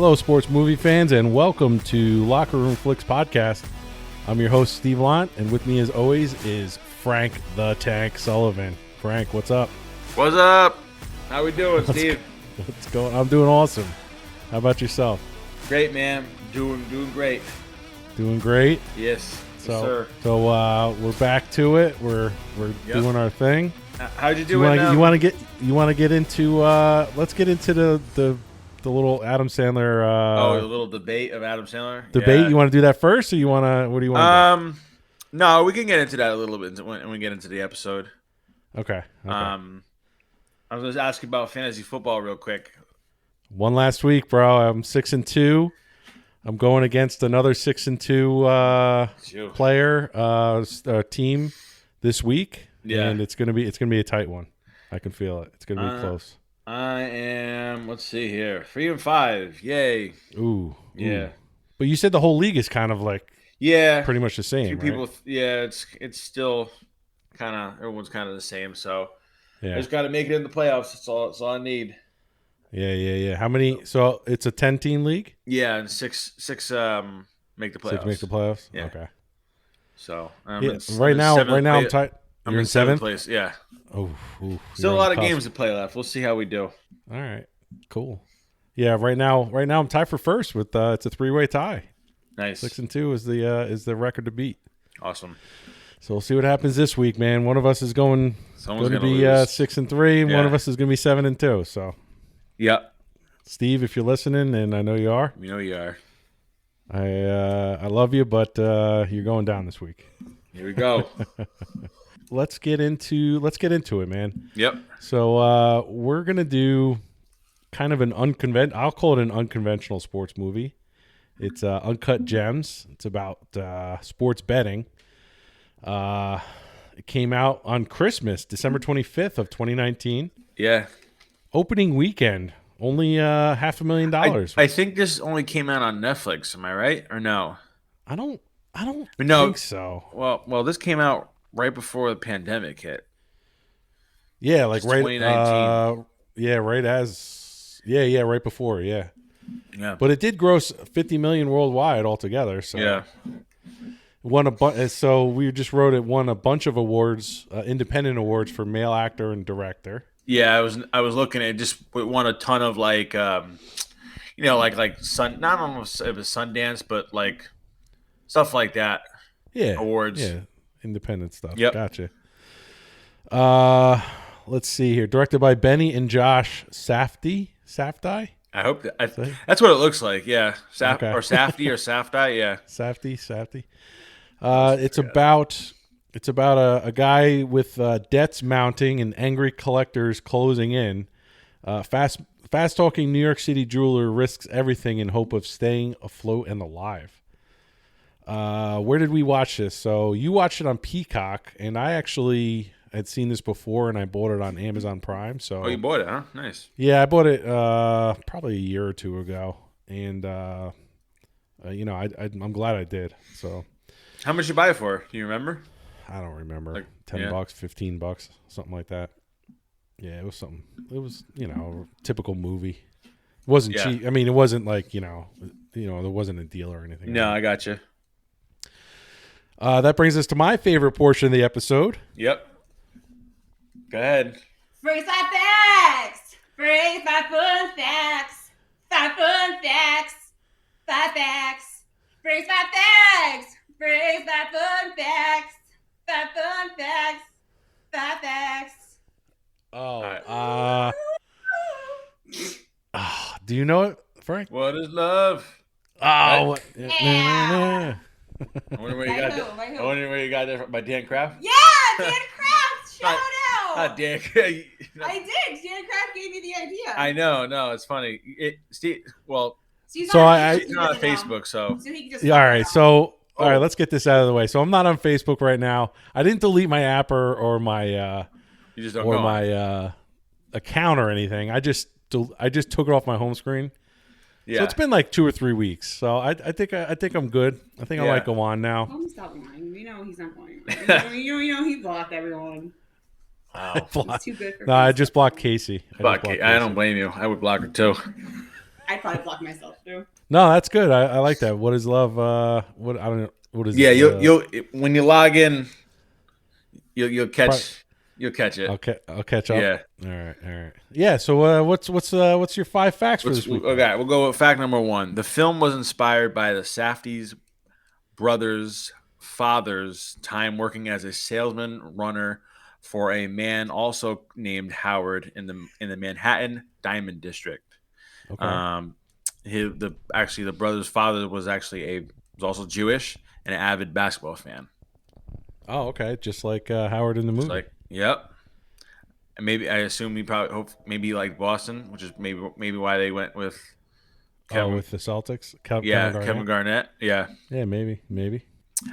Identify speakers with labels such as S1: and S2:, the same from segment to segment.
S1: Hello, sports movie fans, and welcome to Locker Room Flicks Podcast. I'm your host, Steve Lant, and with me, as always, is Frank the Tank Sullivan. Frank, what's up?
S2: What's up? How we doing, Steve?
S1: What's going? I'm doing awesome. How about yourself?
S2: Great, man. Doing great.
S1: Doing great.
S2: Yes, sir.
S1: So we're back to it. We're doing our thing.
S2: How'd you do it?
S1: You want to get into? Let's get into the little Adam Sandler.
S2: The little debate of Adam Sandler.
S1: Debate.
S2: Yeah.
S1: You want to do that first, or you want to? What do you want?
S2: No, we can get into that a little bit when we get into the episode.
S1: Okay.
S2: I was going to ask you about fantasy football real quick.
S1: One last week, bro. I'm 6-2. I'm going against another 6-2 player team this week.
S2: Yeah,
S1: and it's gonna be a tight one. I can feel it. It's gonna be close.
S2: I am. Let's see here, 3-5. Yay.
S1: Ooh.
S2: Yeah.
S1: Ooh. But you said the whole league is kind of like pretty much the same. Right?
S2: People. Yeah, it's still kind of everyone's kind of the same. So
S1: yeah,
S2: I just got to make it in the playoffs. That's all I need.
S1: Yeah. How many? So it's a 10-team league.
S2: Yeah, and six make the playoffs.
S1: 6 make the playoffs.
S2: Yeah.
S1: Okay.
S2: So
S1: right now I'm tight.
S2: I'm in seventh place. Yeah.
S1: Oh.
S2: Still a lot of games to play left. We'll see how we do.
S1: All right. Cool. Yeah. Right now I'm tied for first with it's a 3-way tie.
S2: Nice.
S1: 6-2 is the record to beat.
S2: Awesome.
S1: So we'll see what happens this week, man. One of us is going to be 6-3, and one of us is going to be 7-2. So.
S2: Yep.
S1: Steve, if you're listening, and I know you are.
S2: You know you are.
S1: I love you, but you're going down this week.
S2: Here we go.
S1: Let's get into it, man.
S2: Yep.
S1: So we're gonna do kind of I'll call it an unconventional sports movie. It's Uncut Gems. It's about sports betting. It came out on Christmas, December 25th of 2019.
S2: Yeah. Opening
S1: weekend, only $500,000.
S2: I think this only came out on Netflix. Am I right or no?
S1: I don't think so.
S2: Well, this came out right before the pandemic hit.
S1: Yeah, like right
S2: 2019.
S1: Right before, yeah.
S2: Yeah.
S1: But it did gross $50 million worldwide altogether. So
S2: yeah.
S1: So we just wrote it. Won a bunch of awards, independent awards for male actor and director.
S2: Yeah, I was looking at it, just won a ton of like not almost it was Sundance, but like stuff like that.
S1: Yeah.
S2: Awards.
S1: Yeah. Independent stuff.
S2: Yep.
S1: Gotcha. Let's see here. Directed by Benny and Josh Safdie.
S2: I hope that's what it looks like. Yeah. Or Safdie or Safdie. Yeah.
S1: Safdie. It's about a guy with debts mounting and angry collectors closing in. Fast-talking New York City jeweler risks everything in hope of staying afloat and alive. Where did we watch this? So you watched it on Peacock, and I actually had seen this before, and I bought it on Amazon Prime. So
S2: you bought it, huh? Nice.
S1: Yeah, I bought it probably a year or two ago, and I'm glad I did. So
S2: how much you buy it for? Do you remember?
S1: I don't remember. Like $10, $15, something like that. Yeah, it was something. It was, a typical movie. It wasn't cheap. I mean, it wasn't like, there wasn't a deal or anything.
S2: No, I got you.
S1: That brings us to my favorite portion of the episode.
S2: Yep. Go ahead.
S3: Free 5 facts. Free 5 fun facts. 5 fun facts. 5 facts. Free 5 facts. Free 5 fun facts. 5 fun facts. 5 facts.
S1: Oh, do you know it, Frank?
S2: What is love?
S1: Oh,
S3: yeah.
S2: I wonder where you got that from. By Dan Kraft?
S3: Yeah, Dan Kraft. Shout out.
S2: Not Dan.
S3: I did. Dan Kraft gave me the idea.
S2: I know. No, it's funny. Steve. Well,
S3: he's
S2: not on Facebook, so
S3: he can just
S1: all right. So. All right, let's get this out of the way. So I'm not on Facebook right now. I didn't delete my app or my account or anything. I just took it off my home screen. Yeah. So it's been like 2 or 3 weeks. So I think I'm good. I think I might go on now.
S3: Stop lying. We know he's not lying. You know he blocked everyone.
S2: Wow.
S3: It's too good for
S1: I just blocked Casey.
S2: I don't blame you. I would block her too.
S3: I'd probably block myself too.
S1: No, that's good. I like that. What is love? What I don't know. What is?
S2: Yeah,
S1: it?
S2: you'll when you log in, you'll catch it.
S1: I'll catch up.
S2: Yeah.
S1: All right. Yeah. So what's your 5 facts for this week?
S2: Okay, we'll go with fact number 1. The film was inspired by the Safdie's brothers' father's time working as a salesman runner for a man also named Howard in the Manhattan Diamond District.
S1: Okay.
S2: The brother's father was also Jewish and an avid basketball fan.
S1: Oh, okay. Just like Howard in the movie.
S2: Yep. And maybe I assume maybe like Boston, which is maybe why they went with Kevin.
S1: With the Celtics.
S2: Kevin Garnett. Yeah.
S1: Yeah, maybe.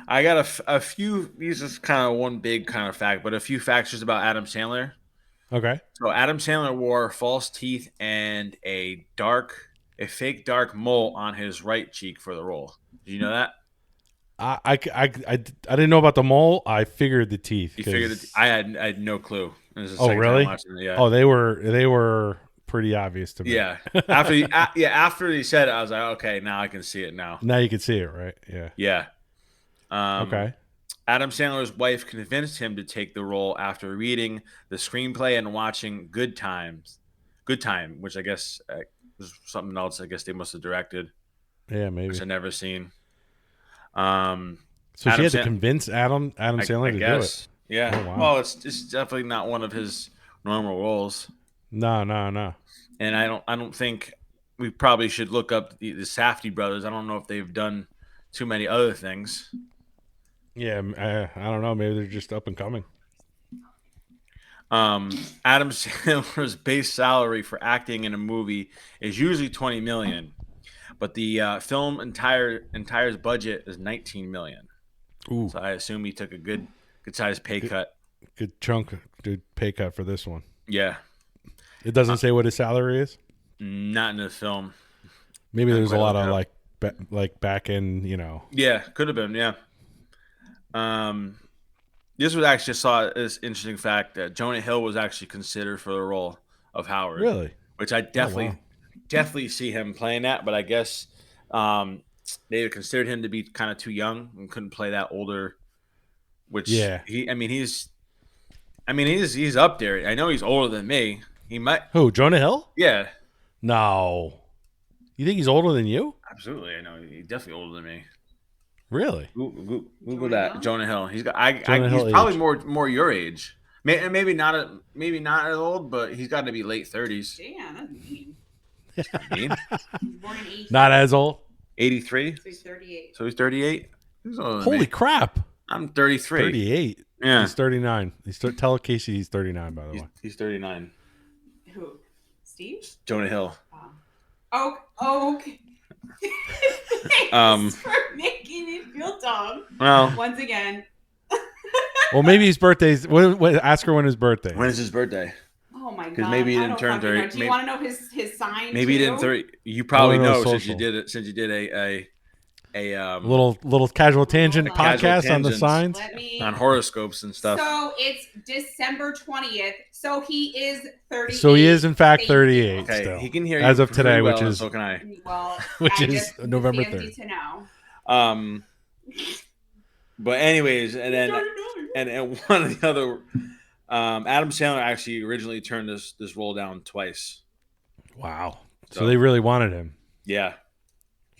S2: I got a few. These is kind of one big kind of fact, but a few facts just about Adam Sandler.
S1: Okay.
S2: So Adam Sandler wore false teeth and a fake dark mole on his right cheek for the role. Did you know that?
S1: I didn't know about the mole. I figured the teeth.
S2: You figured I had no clue.
S1: Oh, really?
S2: Yeah.
S1: Oh, they were pretty obvious to me.
S2: Yeah. After he said it, I was like, okay, now I can see it now.
S1: Now you can see it, right? Yeah.
S2: Yeah.
S1: Okay.
S2: Adam Sandler's wife convinced him to take the role after reading the screenplay and watching Good Time, which I guess was something else. I guess they must have directed.
S1: Yeah, maybe.
S2: Which I've never seen.
S1: So she had to convince Adam Sandler to do it.
S2: Yeah.
S1: Oh, wow.
S2: Well, it's definitely not one of his normal roles.
S1: No.
S2: And I don't think we probably should look up the Safdie brothers. I don't know if they've done too many other things.
S1: Yeah, I don't know. Maybe they're just up and coming.
S2: Adam Sandler's base salary for acting in a movie is usually $20 million, but the film entire's budget is $19 million.
S1: Ooh.
S2: So I assume he took a good sized pay cut.
S1: Good chunk, good pay cut for this one.
S2: Yeah.
S1: It doesn't say what his salary is.
S2: Not in the film.
S1: Maybe there's a lot of like back end,
S2: Yeah, could have been. Yeah. This was actually saw this interesting fact that Jonah Hill was actually considered for the role of Howard.
S1: Really?
S2: Which I definitely see him playing that, but I guess they considered him to be kind of too young and couldn't play that older. Which he's up there. I know he's older than me. He might.
S1: Who? Jonah Hill?
S2: Yeah.
S1: No. You think he's older than you?
S2: Absolutely, I know he's definitely older than me.
S1: Really?
S2: Google that. Jonah Hill. He's probably more your age. Maybe not as old, but he's got to be late 30s.
S3: Damn, that's mean.
S2: Mean?
S3: He's born in 80.
S1: Not as old.
S2: 83.
S3: So he's 38.
S2: So he's 38. He's older than
S1: Holy
S2: me.
S1: crap!
S2: I'm 33.
S1: 38.
S2: Yeah.
S1: He's 39. Tell Casey he's 39. By the way,
S2: he's 39.
S3: Who? Steve?
S2: Jonah Hill.
S3: Okay. Thanks for making me feel dumb.
S2: Well,
S3: once again.
S1: Well, maybe his birthday's. Ask her when his birthday.
S2: When is his birthday?
S3: Oh my god!
S2: Because maybe he didn't turn 30.
S3: Do you want to know his sign?
S2: Maybe he didn't 30. You probably know since you did it. Since you did a
S1: little casual tangent podcast on the signs,
S2: on horoscopes and stuff.
S3: So it's December 20th. So he is 38.
S1: So he is in fact 38.
S2: Okay,
S1: still,
S2: he can hear you
S1: as of today,
S2: well,
S1: which is
S2: so can I.
S3: Well,
S1: which is November 3rd.
S3: To know.
S2: But anyways, and one of the other, Adam Sandler actually originally turned this role down twice.
S1: Wow. So they really wanted him.
S2: Yeah.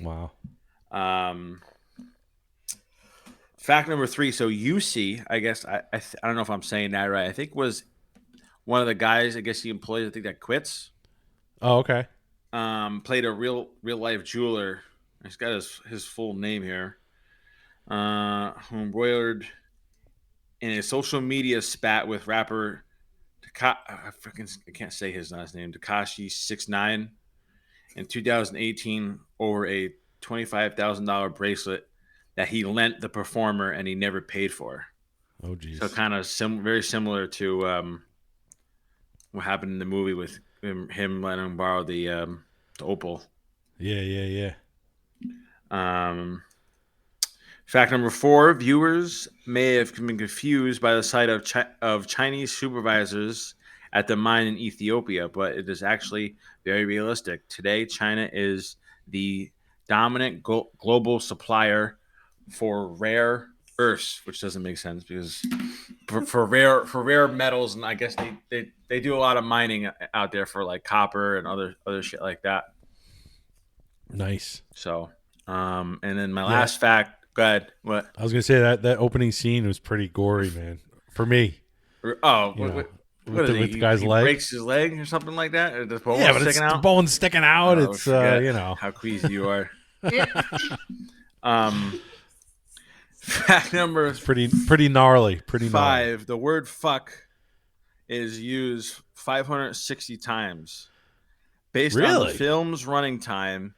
S1: Wow.
S2: Fact number 3. So UC, I guess I don't know if I'm saying that right. I think was one of the guys. I guess he employs. I think that quits.
S1: Oh, okay.
S2: Played a real life jeweler. He's got his full name here. Who embroiled in a social media spat with rapper I can't say his last name. Tekashi 6ix9ine in 2018 over a $25,000 bracelet that he lent the performer and he never paid for.
S1: Oh, geez.
S2: So kind of very similar to what happened in the movie with him letting him borrow the opal.
S1: Yeah.
S2: Fact number 4: viewers may have been confused by the sight of Chinese supervisors at the mine in Ethiopia, but it is actually very realistic. Today, China is the dominant global supplier for rare earths, which doesn't make sense because for rare metals, and I guess they do a lot of mining out there for like copper and other shit like that.
S1: Nice.
S2: So, and then my last fact. Go ahead. What?
S1: I was gonna say that opening scene was pretty gory, man. For me.
S2: Oh,
S1: With the guy's leg.
S2: Breaks his leg or something like that. Or the bone
S1: Yeah, but
S2: sticking
S1: it's
S2: out.
S1: the bone's sticking out.
S2: Oh,
S1: It's
S2: you know how queasy you are. Fact number
S1: pretty gnarly. Pretty
S2: 5.
S1: gnarly.
S2: The word "fuck" is used 560 times, based on the film's running time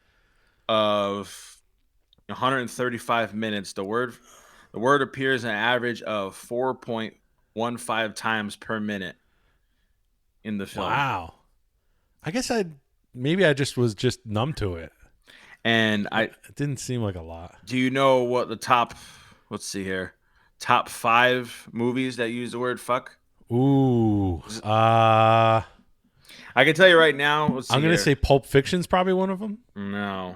S2: of 135 minutes. The word appears an average of 4.15 times per minute in the film.
S1: Wow. I guess I just was just numb to it.
S2: And
S1: it didn't seem like a lot.
S2: Do you know what the top? Let's see here. Top 5 movies that use the word "fuck."
S1: Ooh.
S2: I can tell you right now.
S1: I'm gonna say Pulp Fiction's probably one of them.
S2: No.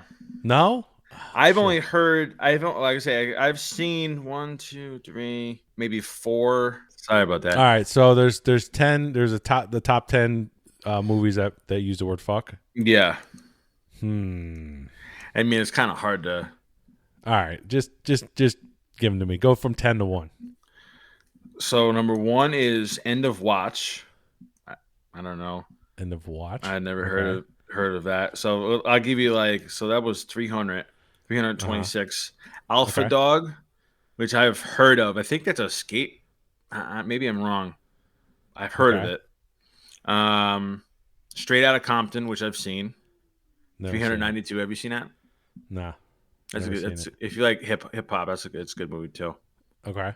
S1: I've
S2: only heard. Like I say, I've seen 1, 2, 3, maybe 4. Sorry about that.
S1: All right, so there's 10. There's the top 10 movies that use the word "fuck."
S2: Yeah.
S1: I mean,
S2: it's kind of hard to.
S1: All right, just give them to me. Go from 10 to 1.
S2: So number 1 is End of Watch. I don't know.
S1: End of Watch.
S2: I never heard of that. So I'll give you so that was 326. Alpha Dog, which I've heard of. I think that's a skate. Maybe I'm wrong. I've heard of it. Straight Outta Compton, which I've seen.
S1: Never
S2: 392.
S1: Seen
S2: Have you seen that?
S1: Nah.
S2: That's good. If you like hip hop, it's a good movie too.
S1: Okay.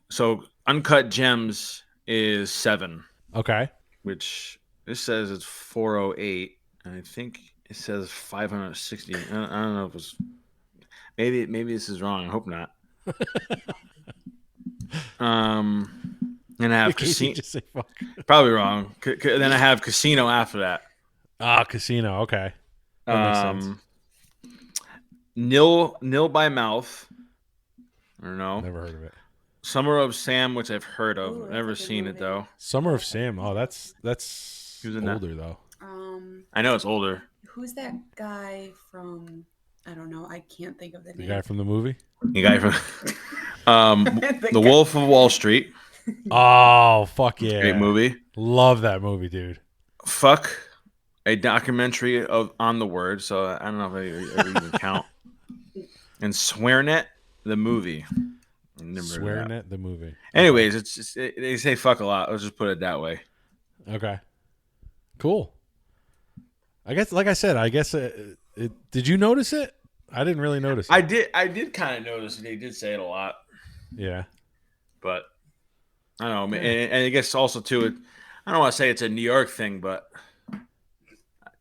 S2: So Uncut Gems is 7.
S1: Okay.
S2: Which this says it's 408, and I think it says 560. I don't know if it's maybe this is wrong. I hope not. And I have Casino. Probably wrong. Then I have Casino after that.
S1: Casino. Okay. That makes sense.
S2: Nil by Mouth. I don't know.
S1: Never heard of it.
S2: Summer of Sam, which I've heard of.
S3: Ooh,
S2: Never seen it though.
S1: Summer of Sam. Oh, that's older though.
S2: I know it's older.
S3: Who's that guy from? I don't know. I can't think of the name.
S1: The guy from the movie.
S2: The guy from The Wolf of Wall Street.
S1: Oh, fuck yeah!
S2: Great movie.
S1: Love that movie, dude.
S2: Fuck, a documentary on the word. So I don't know if I even count. And SwearNet, the movie.
S1: SwearNet, the movie.
S2: Anyways, it's just, they say fuck a lot. Let's just put it that way.
S1: Okay. Cool. I guess, like I said, did you notice it? I didn't really notice it.
S2: I did kind of notice it. They did say it a lot.
S1: Yeah.
S2: But I don't know. And I guess also, too, I don't want to say it's a New York thing, but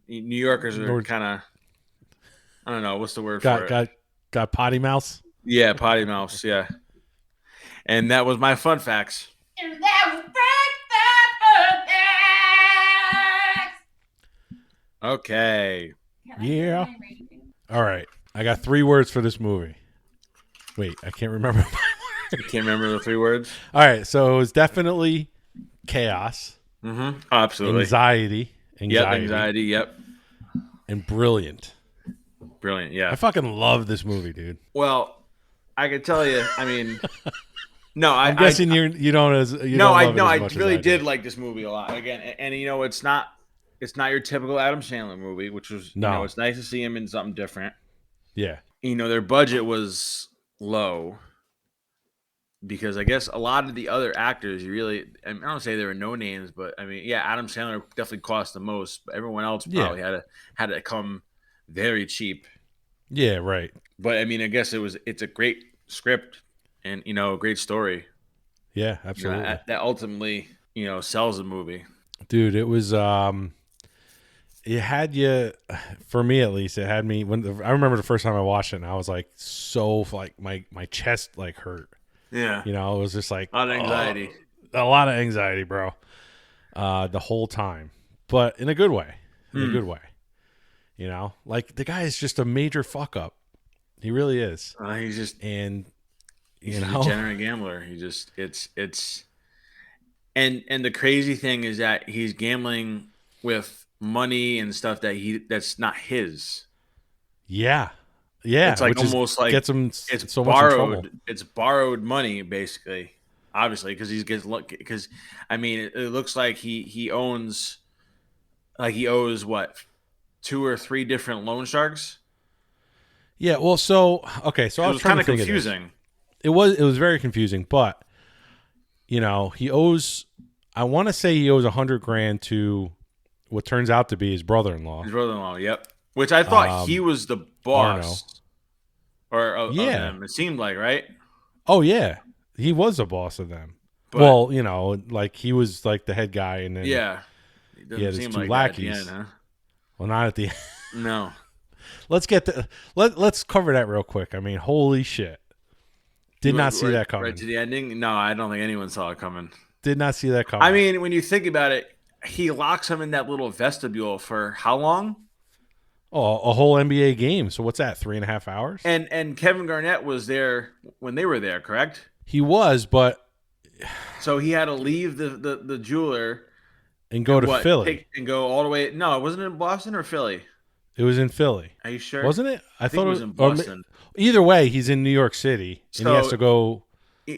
S2: New Yorkers are kind of, I don't know. What's the word for it?
S1: Got potty mouths?
S2: Yeah, potty mouths. Yeah. And that was my fun facts.
S3: And that was fun facts.
S2: Okay.
S1: Yeah. All right. I got 3 words for this movie. Wait, I can't remember my
S2: You can't remember the 3 words?
S1: All right. So it was definitely chaos.
S2: Mm-hmm. Oh, absolutely.
S1: Anxiety.
S2: Yep, anxiety. Yep.
S1: And brilliant.
S2: Brilliant. Yeah.
S1: I fucking love this movie, dude.
S2: Well, I can tell you. I mean, no,
S1: I'm guessing you don't as you don't love it as much
S2: I really
S1: as I
S2: did like this movie a lot. Again, and it's not your typical Adam Sandler movie, which was it's nice to see him in something different.
S1: Yeah.
S2: Their budget was low because I guess a lot of the other actors, I don't say there were no names, but I mean, yeah, Adam Sandler definitely cost the most, but everyone else probably had to come very cheap.
S1: Yeah, right.
S2: But I mean, I guess it's a great script and a great story.
S1: Yeah, absolutely.
S2: That ultimately sells the movie.
S1: Dude, it was it had you, for me at least, it had me I remember the first time I watched it and I was like so like my chest like hurt.
S2: Yeah.
S1: It was just like
S2: a lot of anxiety.
S1: A lot of anxiety, bro. the whole time, but in a good way. In a
S2: Hmm.
S1: good way. You know, like the guy is just a major fuck up. He really is.
S2: He's just
S1: And
S2: he's
S1: you
S2: a
S1: know,
S2: degenerate gambler. He just it's and the crazy thing is that he's gambling with money and stuff that's not his.
S1: yeah, yeah,
S2: It's like
S1: which is
S2: almost like
S1: gets him
S2: it's
S1: so much in trouble.
S2: borrowed. It's borrowed money basically. Obviously, because he gets look because I mean it looks like he owns like he owes what 2 or 3 different loan sharks.
S1: Yeah, well, so okay, so I
S2: It
S1: was
S2: was
S1: trying
S2: kind
S1: to
S2: of
S1: think of this.
S2: confusing.
S1: It was very confusing, but you know, he owes. I want to say he owes 100 grand to what turns out to be his brother-in-law,
S2: His brother-in-law, yep. Which I thought he
S1: um,
S2: was the
S1: Arno.
S2: boss or of
S1: Yeah.
S2: them. It seemed like right,
S1: Oh yeah, he was the boss of them.
S2: but
S1: Well, you know, like he was like the head guy, and then
S2: yeah, it
S1: he
S2: doesn't
S1: had his
S2: seem
S1: two
S2: like that at the end,
S1: lackeys.
S2: huh?
S1: Well, not at the.
S2: No.
S1: Let's get to let's cover that real quick. I mean, holy shit! Did
S2: You
S1: not
S2: went
S1: see that
S2: right
S1: coming.
S2: to the ending. No, I don't think anyone saw it coming.
S1: Did not see that coming.
S2: I mean, when you think about it, he locks him in that little vestibule for how long?
S1: Oh, a whole NBA game. So what's that? 3.5 hours?
S2: And Kevin Garnett was there when they were there, correct?
S1: He was, but
S2: So he had to leave the jeweler
S1: and go
S2: and
S1: to
S2: what
S1: Philly.
S2: and go all the way. No, it wasn't in Boston or Philly.
S1: It was in Philly,
S2: Are you sure?
S1: wasn't it?
S2: I think it was in
S1: Or
S2: Boston.
S1: either way, he's in New York City, and he has
S2: So
S1: to go.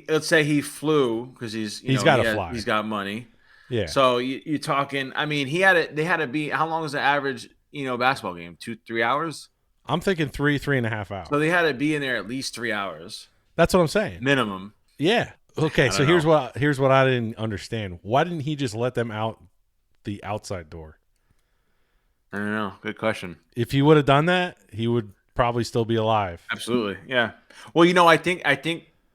S2: let's say he flew because
S1: He's got to fly.
S2: he's got money.
S1: Yeah,
S2: So you're talking. I mean, they had to be. How long is the average basketball game? 2-3 hours.
S1: I'm thinking 3.5 hours.
S2: So they had to be in there at least 3 hours
S1: That's what I'm saying.
S2: minimum.
S1: Yeah. Okay.
S2: I
S1: So
S2: don't
S1: here's what I didn't understand. Why didn't he just let them out the outside door?
S2: I don't know. Good question.
S1: If he would have done that, he would probably still be alive.
S2: Absolutely. Yeah. Well, I think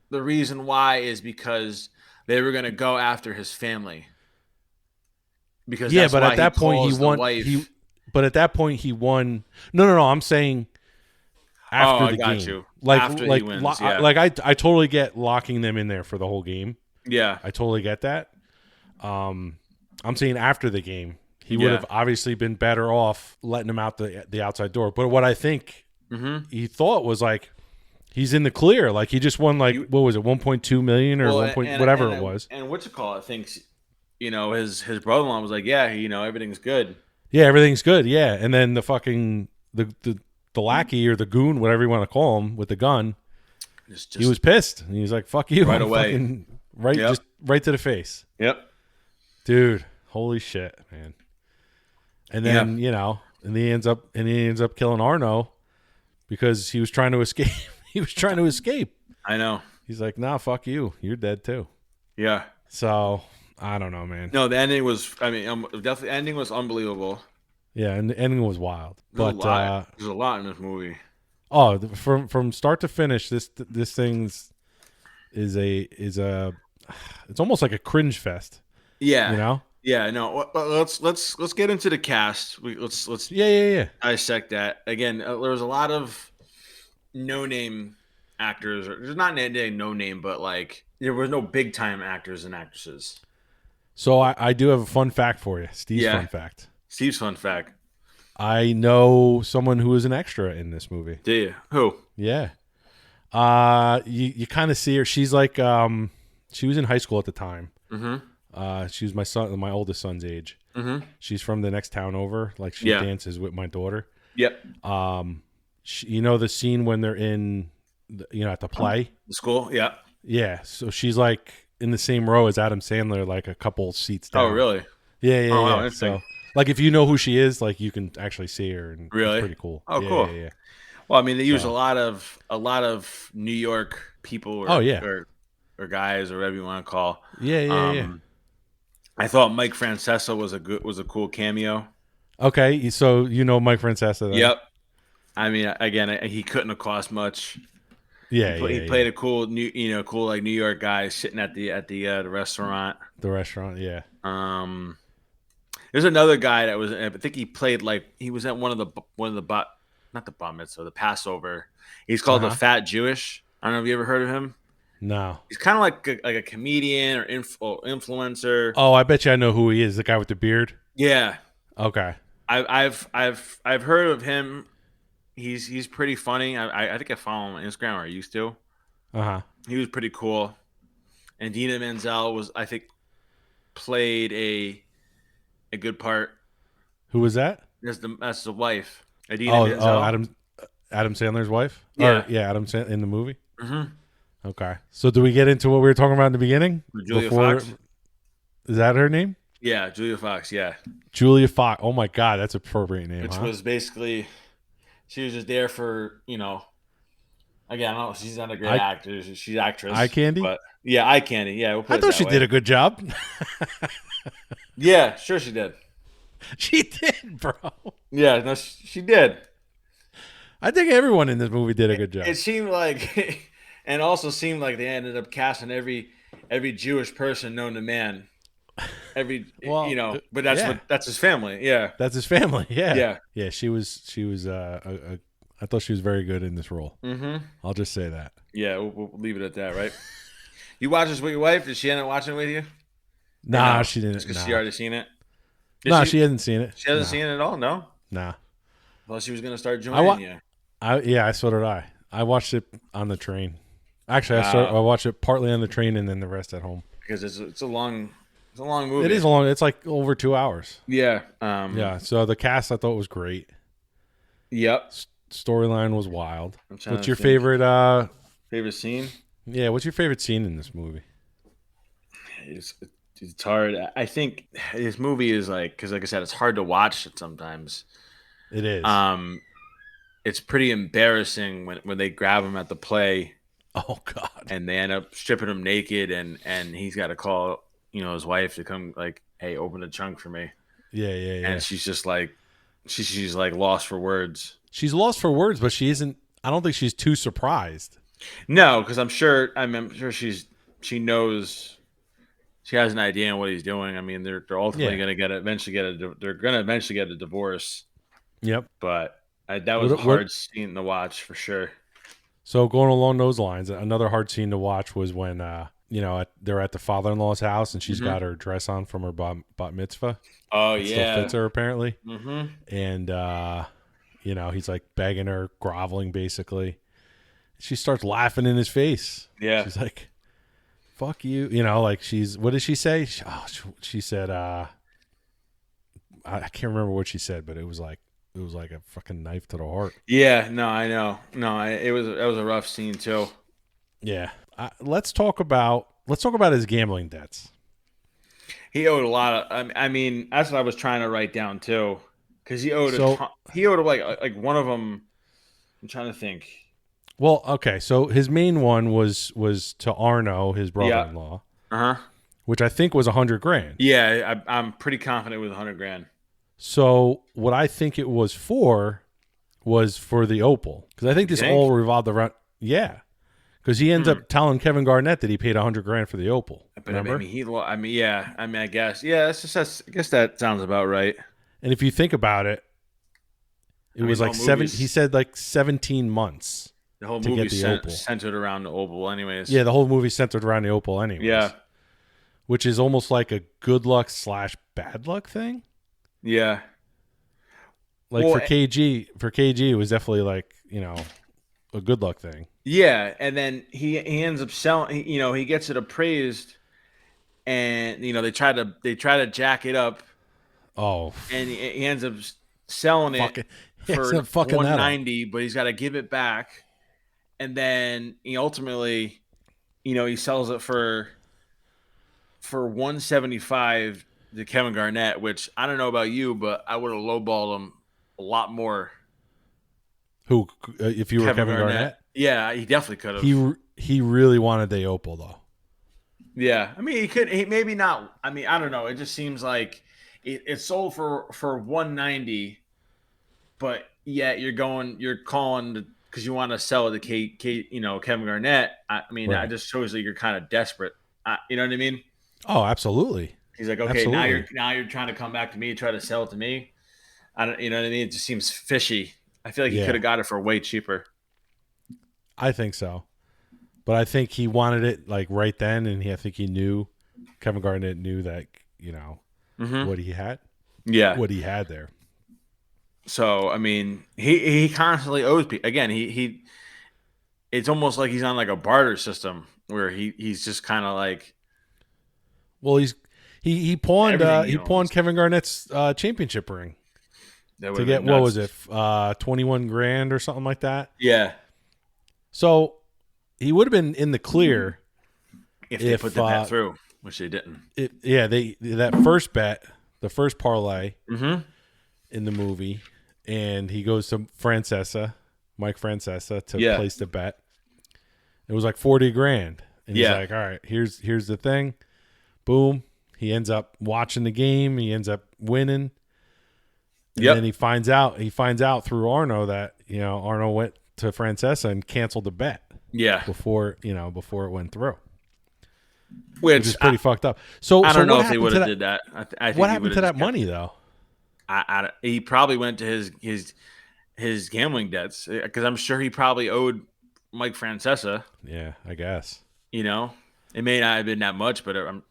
S2: the reason why is because they were going to go after his family. Because
S1: Yeah,
S2: that's
S1: but
S2: why
S1: at that point he
S2: calls the
S1: won.
S2: wife.
S1: But at that point he won. No. I'm saying after
S2: I
S1: the
S2: got
S1: game,
S2: you.
S1: like
S2: After he
S1: like
S2: wins, yeah.
S1: like I totally get locking them in there for the whole game.
S2: Yeah.
S1: I totally get that. I'm saying after the game, he would
S2: Yeah.
S1: have obviously been better off letting him out the outside door. But what I think
S2: Mm-hmm.
S1: he thought was like he's in the clear. Like he just won like what was it, 1.2 million or
S2: Well,
S1: 1 point whatever it was.
S2: And what's it called? I think his brother-in-law was like, yeah, everything's good.
S1: Yeah, everything's good. Yeah, and then the fucking the lackey or the goon, whatever you want to call him, with the gun,
S2: Just
S1: he was pissed. And he was like, "Fuck you!"
S2: Right
S1: I'm
S2: away.
S1: fucking right,
S2: Yep.
S1: just right to the face,
S2: Yep.
S1: dude. Holy shit, man! And then and he ends up killing Arno because he was trying to escape. He was trying to escape.
S2: I know.
S1: He's like, "Nah, fuck you. You're dead too."
S2: Yeah.
S1: So I don't know, man.
S2: No, the ending was. I mean, definitely, the ending was unbelievable.
S1: Yeah, and the ending was wild.
S2: There's
S1: But
S2: there's a lot in this movie.
S1: from start to finish, this thing's is a it's almost like a cringe fest.
S2: Yeah.
S1: You know?
S2: Yeah. No. Let's get into the cast. Let's
S1: Yeah.
S2: dissect that again. There was a lot of no name actors. There's not no name, but like there was no big time actors and actresses.
S1: So I do have a fun fact for you. Steve's
S2: Yeah.
S1: fun fact.
S2: Steve's fun fact.
S1: I know someone who is an extra in this movie.
S2: Do you? Who?
S1: Yeah. You kind of see her. She's like she was in high school at the time.
S2: Mm-hmm.
S1: She was my oldest son's age.
S2: Mm-hmm.
S1: She's from the next town over. Like she
S2: Yeah.
S1: dances with my daughter.
S2: Yep.
S1: You know the scene when they're in at the play?
S2: The school. Yeah.
S1: Yeah. So she's like in the same row as Adam Sandler, like a couple seats down.
S2: Oh, really?
S1: Yeah.
S2: Oh, wow,
S1: So
S2: interesting.
S1: like if you know who she is, like you can actually see her, and
S2: Really?
S1: it's pretty cool.
S2: Oh,
S1: Yeah,
S2: cool.
S1: Yeah.
S2: Well, I mean, they use
S1: So-
S2: a lot of New York people, or,
S1: Oh, yeah.
S2: or guys, or whatever you want to call.
S1: Yeah.
S2: I thought Mike Francesa was a cool cameo.
S1: Okay, so you know Mike Francesa. Then?
S2: Yep. I mean, again, he couldn't have cost much.
S1: Yeah.
S2: He played a cool cool like New York guy sitting at the restaurant.
S1: the restaurant. Yeah.
S2: There's another guy that was. I think he played he was at one of the not the bar mitzvah, the Passover. He's called the Fat Jewish. I don't know if you ever heard of him.
S1: No.
S2: He's kind of like a comedian or influencer.
S1: Oh, I bet you I know who he is. The guy with the beard.
S2: Yeah,
S1: Okay.
S2: I've heard of him. He's pretty funny. I think I follow him on Instagram, or I used to.
S1: Uh huh.
S2: He was pretty cool. And Dina Menzel was, I think, played a good part.
S1: Who was that?
S2: That's the wife, Idina
S1: Oh,
S2: Menzel.
S1: Adam Sandler's wife.
S2: Yeah.
S1: Adam Sandler in the movie.
S2: Mm-hmm.
S1: Okay. So do we get into what we were talking about in the beginning?
S2: Julia Fox.
S1: Is that her name?
S2: Yeah, Julia Fox. Yeah,
S1: Julia Fox. Oh my God, that's an appropriate name.
S2: which
S1: huh?
S2: was basically, she was just there for Again, I don't know. She's not a great actor. She's actress.
S1: Eye candy.
S2: But yeah, eye candy. Yeah, we'll put
S1: I
S2: it
S1: thought
S2: that
S1: she
S2: way.
S1: did a good job.
S2: Yeah, sure she did.
S1: She did, bro.
S2: Yeah, no, she did.
S1: I think everyone in this movie did a good job.
S2: It seemed like, and also seemed like they ended up casting every Jewish person known to man.
S1: Well,
S2: but that's his family. Yeah,
S1: That's his family. Yeah.
S2: Yeah.
S1: Yeah. She was. I thought she was very good in this role.
S2: mm-hmm.
S1: I'll just say that.
S2: Yeah. We'll leave it at that, right? You watch this with your wife? Did she end up watching it with you?
S1: Nah,
S2: No?
S1: she didn't.
S2: Just because
S1: Nah.
S2: she already seen it.
S1: She hasn't seen it.
S2: She hasn't
S1: Nah.
S2: seen it at all. No.
S1: Nah.
S2: Well, she was gonna start joining you.
S1: I so did I. I watched it on the train. Actually,
S2: Wow.
S1: I watched it partly on the train and then the rest at home.
S2: Because it's a long movie.
S1: It is long. It's like over 2 hours.
S2: Yeah.
S1: Yeah. So the cast I thought was great.
S2: Yep.
S1: Storyline was wild.
S2: I'm trying
S1: What's
S2: to
S1: your
S2: think.
S1: favorite?
S2: Favorite scene?
S1: Yeah. What's your favorite scene in this movie?
S2: It's hard. I think this movie is because like I said, it's hard to watch it sometimes.
S1: It is.
S2: It's pretty embarrassing when they grab him at the play
S1: Oh God.
S2: and they end up stripping him naked and he's got to call his wife to come like, hey, open the trunk for me.
S1: Yeah.
S2: And she's just like she's like lost for words.
S1: She's lost for words, but she isn't. I don't think she's too surprised.
S2: No, because I'm sure she knows. She has an idea on what he's doing. I mean, they're ultimately
S1: Yeah.
S2: going to eventually get a divorce.
S1: Yep.
S2: But that was a
S1: What-
S2: hard scene to watch for sure.
S1: So going along those lines, another hard scene to watch was when they're at the father-in-law's house and she's got her dress on from her bat mitzvah.
S2: Oh
S1: It still
S2: yeah.
S1: fits her apparently.
S2: Mm-hmm.
S1: And he's like begging her, groveling basically. She starts laughing in his face.
S2: Yeah.
S1: She's like, "Fuck you," what did she say? She said, I can't remember what she said, but it was like a fucking knife to the heart.
S2: Yeah. No, I know. No, that was a rough scene too.
S1: Yeah. Let's talk about his gambling debts.
S2: He owed a lot of. I mean, that's what I was trying to write down too, because he owed like one of them. I'm trying to think.
S1: Well, okay, so his main one was to Arno, his brother-in-law, which I think was $100,000.
S2: Yeah, I'm pretty confident it was $100,000.
S1: So what I think it was for the Opal, because I think this all revolved around. Yeah, because he ends up telling Kevin Garnett that he paid $100,000 for the Opal.
S2: But
S1: remember?
S2: I guess. Yeah, I guess that sounds about right.
S1: And if you think about it, it was like he said like 17 months.
S2: The whole
S1: to
S2: movie
S1: get the Opal.
S2: centered around the Opal, anyways.
S1: Yeah, the whole movie centered around the Opal, anyways.
S2: Yeah.
S1: Which is almost like a good luck / bad luck thing.
S2: Yeah.
S1: Like for KG, it was definitely like a good luck thing.
S2: Yeah, and then he ends up selling. He gets it appraised, and they try to jack it up.
S1: Oh,
S2: and he ends up selling it for $190, but he's got to give it back. And then he ultimately, he sells it for $175 to Kevin Garnett, which I don't know about you, but I would have lowballed him a lot more.
S1: Who, if you were Kevin Garnett?
S2: Yeah, he definitely could have.
S1: He really wanted the Opal though.
S2: Yeah, I mean, he could. He maybe not. I mean, I don't know. It just seems like it sold for $190, but yet you're calling because you want to sell it to Kevin Garnett. I mean,
S1: Right.
S2: That just shows that you're kind of desperate. You know what I mean?
S1: Oh, absolutely.
S2: He's like, okay,
S1: Absolutely.
S2: now you're trying to come back to me, try to sell it to me. I don't, you know what I mean? It just seems fishy. I feel like he could have got it for way cheaper.
S1: I think so, But I think he wanted it like right then, and I think he knew Kevin Garnett knew that what he had.
S2: Yeah.
S1: What he had there.
S2: So I mean, he constantly owes people. Again, he it's almost like he's on like a barter system where he's just kind of like.
S1: Well, he pawned
S2: Everything he
S1: pawned Kevin Garnett's championship ring
S2: That
S1: to
S2: would've
S1: get
S2: been
S1: what was
S2: nuts.
S1: it, $21,000 or something like that.
S2: Yeah.
S1: So he would have been in the clear
S2: If they put the bet through, which they didn't.
S1: That first bet, the first parlay
S2: Mm-hmm.
S1: in the movie, and he goes to Mike Francesa to
S2: Yeah.
S1: place the bet. It was like $40,000, and he's
S2: Yeah.
S1: like, "All right, here's the thing." Boom. He ends up watching the game. He ends up winning. And
S2: Yep.
S1: then he finds out through Arno that Arno went to Francesa and canceled the bet
S2: Yeah.
S1: before it went through,
S2: Which
S1: which is pretty fucked up. So
S2: I don't know
S1: what
S2: if they
S1: happened
S2: would
S1: to
S2: have
S1: that-
S2: did that. I think
S1: What
S2: he
S1: happened
S2: would've
S1: to that
S2: just kept-
S1: money though?
S2: He probably went to his gambling debts because I'm sure he probably owed Mike Francesa.
S1: Yeah, I guess.
S2: It may not have been that much, but I'm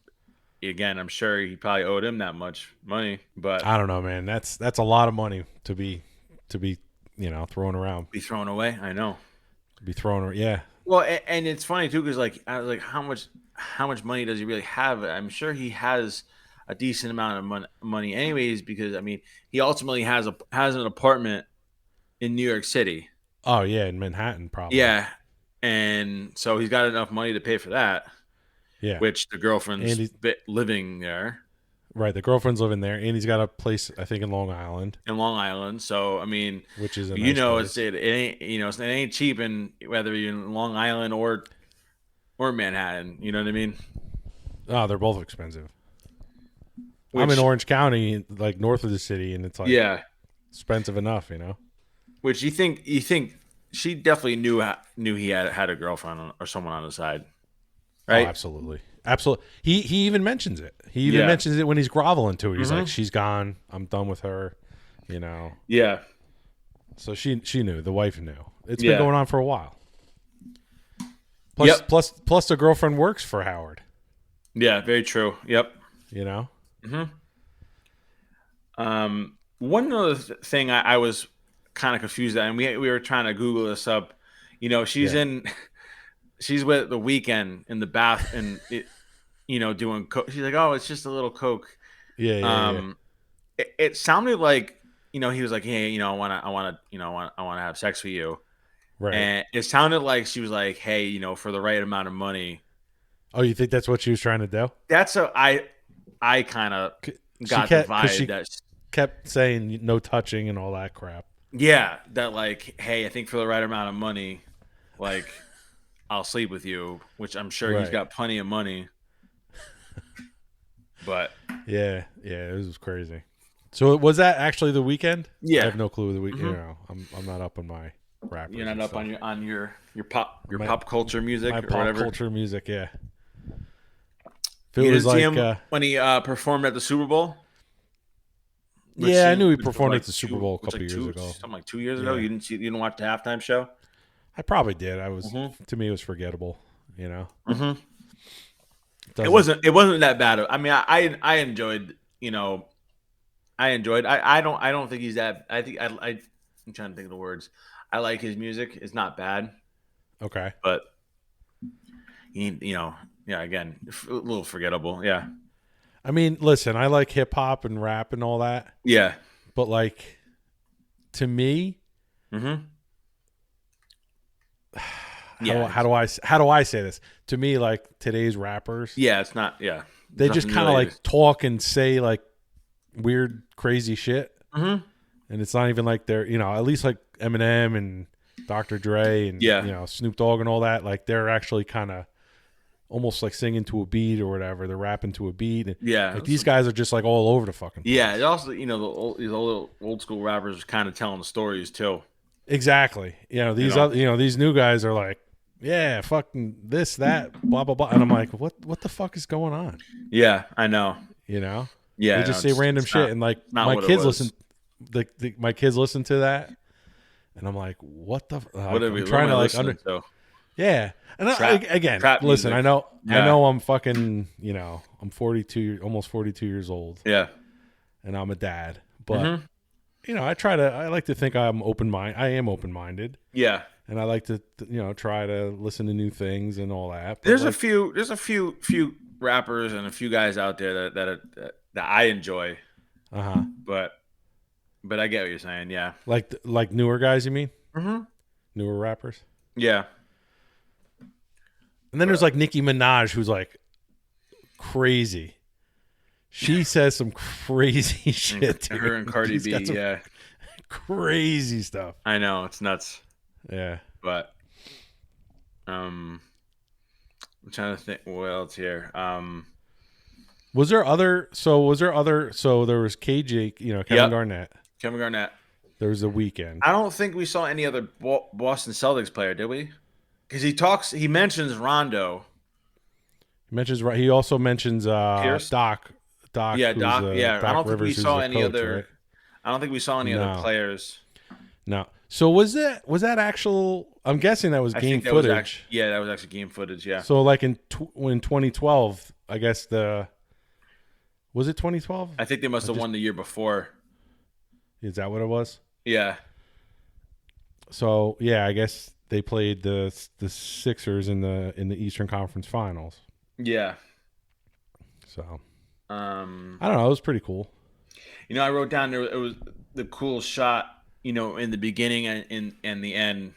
S2: sure he probably owed him that much money. But
S1: I don't know, man. That's a lot of money to be thrown around.
S2: be thrown away. I know.
S1: To be thrown around. Yeah.
S2: Well, and it's funny too because I was like, how much money does he really have? I'm sure he has a decent amount of money, anyways. Because I mean, he ultimately has an apartment in New York City.
S1: Oh yeah, in Manhattan probably.
S2: Yeah, and so he's got enough money to pay for that.
S1: Yeah.
S2: Which the girlfriend's
S1: And
S2: living there
S1: Right. The girlfriend's living there, and he's got a place I think in Long Island,
S2: in Long Island. So I mean,
S1: which is a nice place.
S2: it ain't it ain't cheap in whether you're in Long Island or Manhattan. You know what I mean?
S1: Oh, they're both expensive. I'm in Orange County, like north of the city, and it's like expensive enough,
S2: Which you think she definitely knew he had a girlfriend or someone on the side, right?
S1: Oh, absolutely. He even mentions it. He even mentions it when he's groveling to it. He's like, "She's gone. I'm done with her."
S2: Yeah.
S1: So she knew. The wife knew. It's been going on for a while. Plus the girlfriend works for Howard.
S2: Yeah, very true. Yep. One other thing I was kind of confused at, and we were trying to Google this up. She's with The Weeknd in the bath and doing coke. She's like, "Oh, it's just a little coke."
S1: Yeah.
S2: It sounded like he was like, "Hey, I want to have sex with you."
S1: Right.
S2: And it sounded like she was like, "Hey, for the right amount of money."
S1: Oh, you think that's what she was trying to do?
S2: That's I kind of got the vibe that
S1: kept saying no touching and all that crap.
S2: Yeah, that like, hey, I think for the right amount of money, like, I'll sleep with you, which I'm sure he's got plenty of money. But
S1: yeah, it was crazy. So was that actually The Weeknd?
S2: Yeah,
S1: I have no clue. The Weeknd, I'm not up on my rappers.
S2: You're not up on your pop culture music or
S1: pop
S2: whatever.
S1: Culture music, yeah.
S2: You didn't see him when he performed at the Super Bowl?
S1: I knew he performed at the Super Bowl a couple years ago.
S2: Something like 2 years ago. You didn't watch the halftime show?
S1: I probably did. To me, it was forgettable.
S2: Mm-hmm. It wasn't that bad. I mean, I enjoyed. I don't think he's that. I think I'm trying to think of the words. I like his music. It's not bad.
S1: Okay,
S2: but again, a little forgettable. Yeah.
S1: I mean, listen, I like hip hop and rap and all that.
S2: Yeah.
S1: But like, to me, how do I say this? To me, like today's rappers,
S2: it's not. Yeah,
S1: they just kind of like talk and say like weird, crazy shit, and it's not even like they're at least like Eminem and Dr. Dre and Snoop Dogg and all that. Like they're actually kind of almost like singing to a beat or whatever. They're rapping to a beat. And, like these guys are just like all over the fucking place.
S2: Yeah, it also these old school rappers are kind of telling the stories too.
S1: Exactly. These new guys are like, yeah, fucking this, that, blah blah blah, and I'm like, what the fuck is going on?
S2: Yeah, I know.
S1: Yeah,
S2: they
S1: just say random shit, and like my kids listen. My kids listen to that, and I'm like, what the?
S2: What are we
S1: trying to like
S2: to?
S1: Yeah. And again,
S2: trap
S1: listen,
S2: music.
S1: I know I'm fucking, I'm 42, almost 42 years old,
S2: Yeah.
S1: and I'm a dad, but I like to think I am open-minded,
S2: Yeah.
S1: and I like to, try to listen to new things and all that. But
S2: There's a few rappers and a few guys out there that I enjoy,
S1: uh-huh.
S2: but I get what you're saying. Yeah.
S1: Like newer guys, you mean?
S2: Mm-hmm.
S1: Newer rappers?
S2: Yeah.
S1: And then there's like Nicki Minaj, who's like crazy. She says some crazy shit. Dude.
S2: Her and Cardi B, yeah.
S1: Crazy stuff.
S2: I know, it's nuts.
S1: Yeah.
S2: But I'm trying to think what else here.
S1: Was there other so there was KJ, Kevin
S2: Yep.
S1: Garnett.
S2: Kevin Garnett.
S1: There was a weekend.
S2: I don't think we saw any other Boston Celtics player, did we? Because he mentions Rondo.
S1: He also mentions
S2: Pierce?
S1: Doc.
S2: Yeah, Doc. Yeah, I don't think we
S1: Rivers,
S2: saw
S1: who's the
S2: any
S1: coach,
S2: other.
S1: right?
S2: I don't think we saw any other players.
S1: No. So was that actual? I'm guessing that was game footage.
S2: That was actually game footage. Yeah.
S1: So like in 2012, I guess was it 2012?
S2: I think they must have won the year before.
S1: Is that what it was?
S2: Yeah.
S1: So yeah, I guess they played the Sixers in the Eastern Conference Finals.
S2: Yeah.
S1: So
S2: I
S1: don't know. It was pretty cool.
S2: I wrote down it was the cool shot. In the beginning and in the end,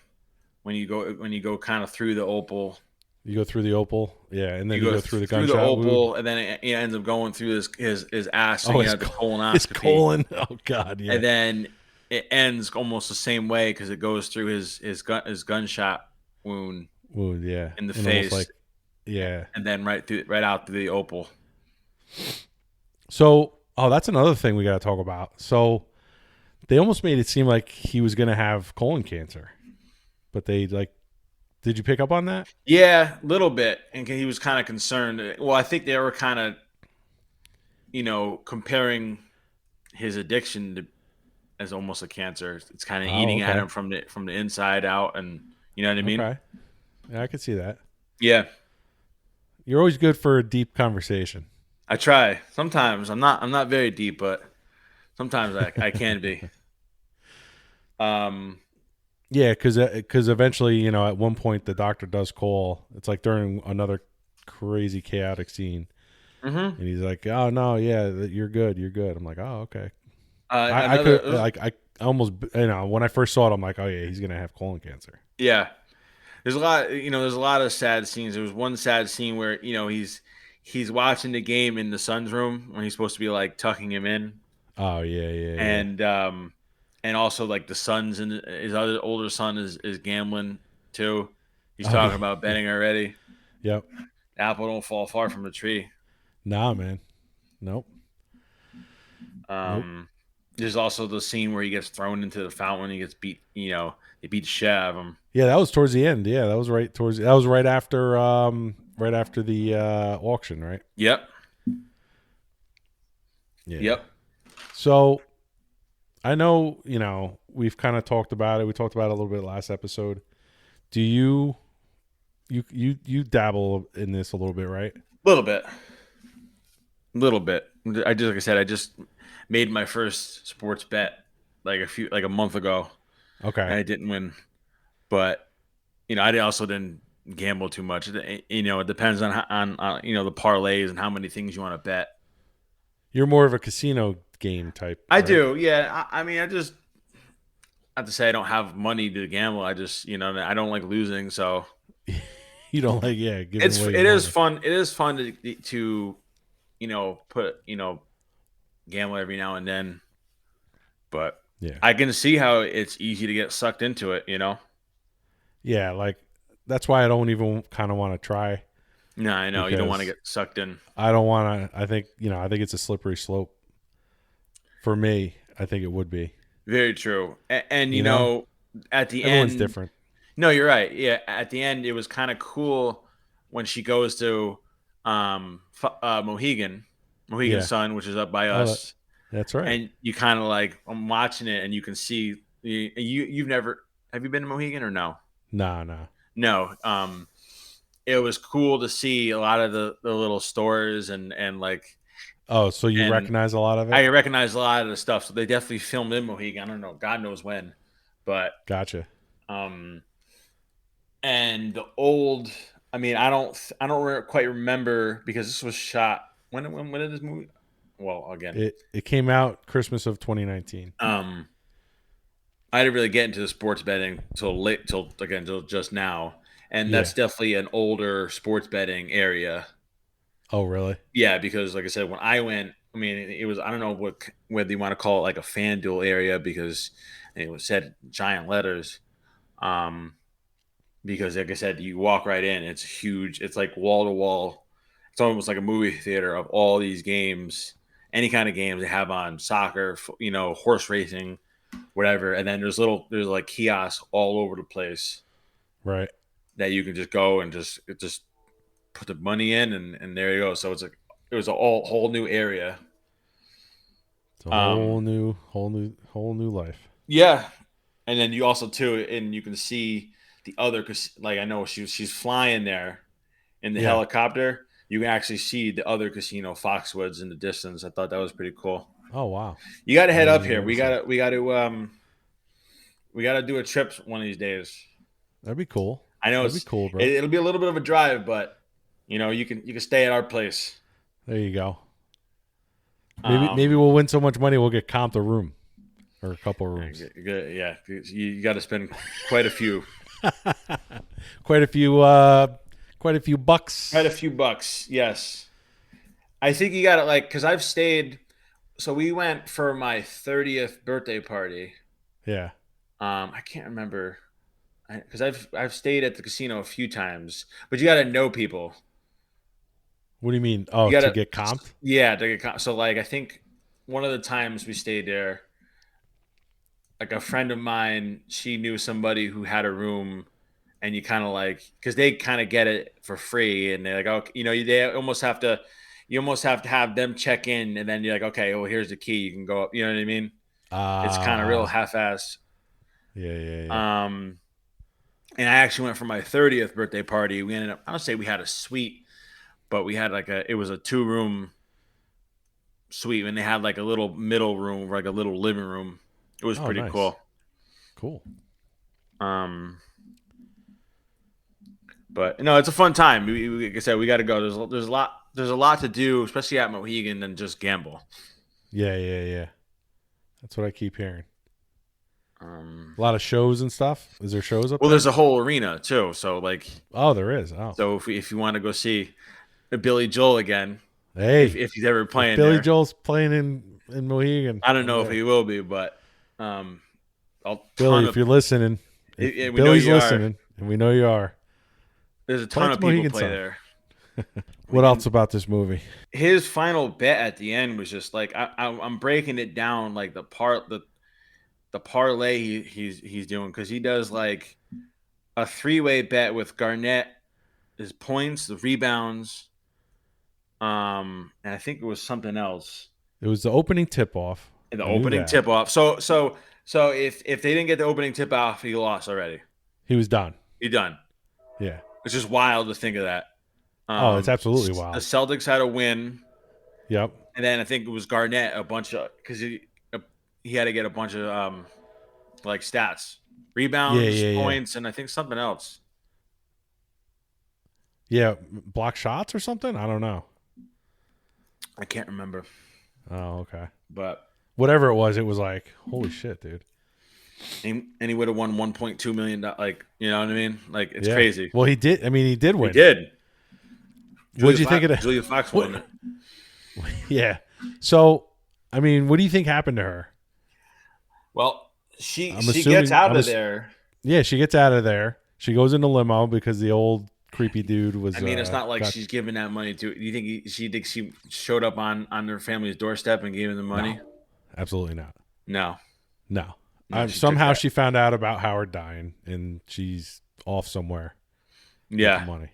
S2: when you go kind of through the opal.
S1: You go through the opal, yeah, and then you go through the gunshot
S2: the opal,
S1: wound.
S2: and then it ends up going through his ass. So
S1: his
S2: colonoscopy.
S1: His colon. Oh God, yeah.
S2: And then it ends almost the same way because it goes through his gunshot wound,
S1: yeah,
S2: in the face,
S1: yeah,
S2: and then right out through the opal.
S1: So, that's another thing we got to talk about. So, they almost made it seem like he was going to have colon cancer, but they did you pick up on that?
S2: Yeah, a little bit, and he was kind of concerned. Well, I think they were kind of, comparing his addiction as almost a cancer. It's kind of eating at him from the inside out, and you know what I mean?
S1: Okay. Yeah, I could see that.
S2: Yeah.
S1: You're always good for a deep conversation.
S2: I try. Sometimes I'm not very deep, but sometimes I can be.
S1: Yeah, because eventually, at one point the doctor does call. It's like during another crazy chaotic scene, and he's like, "Oh no, yeah, you're good, you're good." I'm like, "Oh, okay." I almost, when I first saw it, I'm like, "Oh yeah, he's gonna have colon cancer."
S2: Yeah, there's a lot. There's a lot of sad scenes. There was one sad scene where he's watching the game in the son's room when he's supposed to be like tucking him in.
S1: Oh yeah.
S2: And also like the son's and his other older son is gambling too. He's talking about betting already.
S1: Yep.
S2: Apple don't fall far from the tree.
S1: Nah, man. Nope.
S2: There's also the scene where he gets thrown into the fountain. He gets beat. They beat the shit out of him.
S1: Yeah, that was towards the end. Yeah, that was right after the auction, right?
S2: Yep.
S1: Yeah.
S2: Yep.
S1: So I know, we've kind of talked about it. We talked about it a little bit last episode. Do you dabble in this a little bit, right?
S2: Little bit. Like I said, I just made my first sports bet like a month ago.
S1: Okay.
S2: And I didn't win, but I also didn't gamble too much. It depends on the parlays and how many things you want to bet.
S1: You're more of a casino game type.
S2: I
S1: right?
S2: do, yeah. I mean, I just not to say I don't have money to gamble. I just I don't like losing, so
S1: you don't like giving away.
S2: It is fun. It is fun to put gamble every now and then, but
S1: yeah,
S2: I can see how it's easy to get sucked into it.
S1: Yeah, like that's why I don't even kind of want to try.
S2: No, I know you don't want to get sucked in.
S1: I don't want to. I think it's a slippery slope. For me, I think it would be.
S2: Very true. And at the
S1: everyone's
S2: end,
S1: different.
S2: No, you're right. Yeah, at the end, it was kind of cool when she goes to Mohegan's Son, which is up by us.
S1: That's right.
S2: And you kind of I'm watching it, and you can see you've never have you been to Mohegan or no?
S1: No.
S2: No. It was cool to see a lot of the little stores and like
S1: Oh, so you
S2: and
S1: recognize a lot of
S2: I
S1: it?
S2: recognize a lot of the stuff. So they definitely filmed in Mohegan. I don't know, God knows when, but
S1: Gotcha.
S2: um, and the old. I mean, I don't quite remember because this was shot when did this movie? Well, again,
S1: It came out Christmas of 2019.
S2: um, I didn't really get into the sports betting till just now, and
S1: Yeah.
S2: that's definitely an older sports betting area.
S1: Oh, really?
S2: Yeah, because like I said, when I went, I mean, it was I don't know whether you want to call it like a FanDuel area because it was said giant letters. Um, because like I said, you walk right in, it's huge. It's like wall to wall. It's almost like a movie theater of all these games, any kind of games they have on soccer, horse racing, whatever. And then there's like kiosks all over the place
S1: Right.
S2: that you can just go and just put the money in and there you go. So it's like it was a whole new area.
S1: It's a
S2: Um,
S1: whole new life.
S2: yeah, and then you also too, and you can see the other because like I know she's flying there in the
S1: Yeah.
S2: helicopter. You can actually see the other casino, Foxwoods, in the distance. I thought that was pretty cool.
S1: Oh, wow.
S2: You got to
S1: I
S2: head
S1: didn't
S2: up
S1: even
S2: here.
S1: notice that.
S2: We gotta do a trip one of these days.
S1: That'd be cool.
S2: I know
S1: That'd be cool, bro.
S2: it'll be a little bit of a drive, but you can stay at our place.
S1: There you go. Maybe
S2: Um,
S1: we'll win so much money we'll get comped a room or a couple rooms.
S2: yeah, you got to spend quite a few.
S1: quite a few bucks.
S2: Quite a few bucks, yes. I think you got to like because I've stayed. So we went for my 30th birthday party.
S1: Yeah.
S2: I can't remember because I've stayed at the casino a few times, but you got to know people.
S1: What do you mean? Oh,
S2: You
S1: to
S2: got to
S1: get comped?
S2: yeah. So like I think one of the times we stayed there, like a friend of mine, she knew somebody who had a room, and you kind of like because they kind of get it for free, and they're like, oh, they almost have to. You almost have to have them check in, and then you're like, okay, well, here's the key. You can go up. You know what I mean? It's kind of real
S1: Ah.
S2: half-ass.
S1: Yeah.
S2: Um, and I actually went for my 30th birthday party. We ended up, I don't say we had a suite, but we had it was a 2-room suite, and they had like a little middle room, like a little living room. It was
S1: Oh,
S2: pretty
S1: nice.
S2: cool.
S1: Cool.
S2: Um, but no, it's a fun time. Like I said, we got to go. There's a lot to do, especially at Mohegan, than just gamble.
S1: Yeah. That's what I keep hearing.
S2: Um,
S1: A lot of shows and stuff. Is there shows up
S2: well,
S1: there?
S2: there's a whole arena too. So like,
S1: Oh, there is. Oh.
S2: so if you want to go see Billy Joel again,
S1: Hey,
S2: if he's ever
S1: if
S2: playing
S1: Billy
S2: there,
S1: Joel's playing in Mohegan,
S2: I don't
S1: I'm
S2: know if
S1: there.
S2: he will be, but um, a
S1: Billy,
S2: ton
S1: if
S2: of
S1: you're listening, if
S2: we know
S1: Billy's
S2: you are.
S1: listening, and we know you are,
S2: There's a
S1: play
S2: ton
S1: it
S2: of
S1: to
S2: people
S1: Mohegan
S2: play
S1: Sun.
S2: there.
S1: What else about this movie?
S2: His final bet at the end was just like I'm breaking it down like the parlay he's doing because he does like a 3-way bet with Garnett, his points, the rebounds, and I think it was something else
S1: It was the opening tip off.
S2: in the
S1: I knew
S2: opening
S1: that.
S2: tip off. So if they didn't get the opening tip off, he lost already.
S1: He was done.
S2: He done.
S1: Yeah.
S2: It's just wild to think of that.
S1: Oh, it's absolutely
S2: The
S1: wild.
S2: Celtics had a win,
S1: Yep.
S2: and then I think it was Garnett a bunch of because he had to get a bunch of like stats, rebounds,
S1: Yeah.
S2: points, and I think something else.
S1: Yeah. Block shots or something? I don't know.
S2: I can't remember,
S1: Oh, okay.
S2: but
S1: Whatever it was like, holy shit, dude.
S2: he would have won 1.2 million. Like you know what I mean? Like it's
S1: Yeah.
S2: crazy.
S1: Well, he did. I mean, he did
S2: He
S1: win.
S2: did.
S1: What'd you think of that?
S2: Julia Fox won it.
S1: Yeah. So, I mean, what do you think happened to her?
S2: Well, she
S1: I'm
S2: she
S1: assuming.
S2: gets out of there.
S1: Yeah, she gets out of there. She goes in a limo because the old creepy dude was.
S2: I mean, it's not like
S1: got-
S2: she's giving that money to. Do you think she thinks she showed up on their family's doorstep and gave them the money?
S1: No, absolutely not.
S2: No.
S1: No.
S2: No, she took
S1: Somehow
S2: that.
S1: she found out about Howard dying, and she's off somewhere with the
S2: Yeah.
S1: money.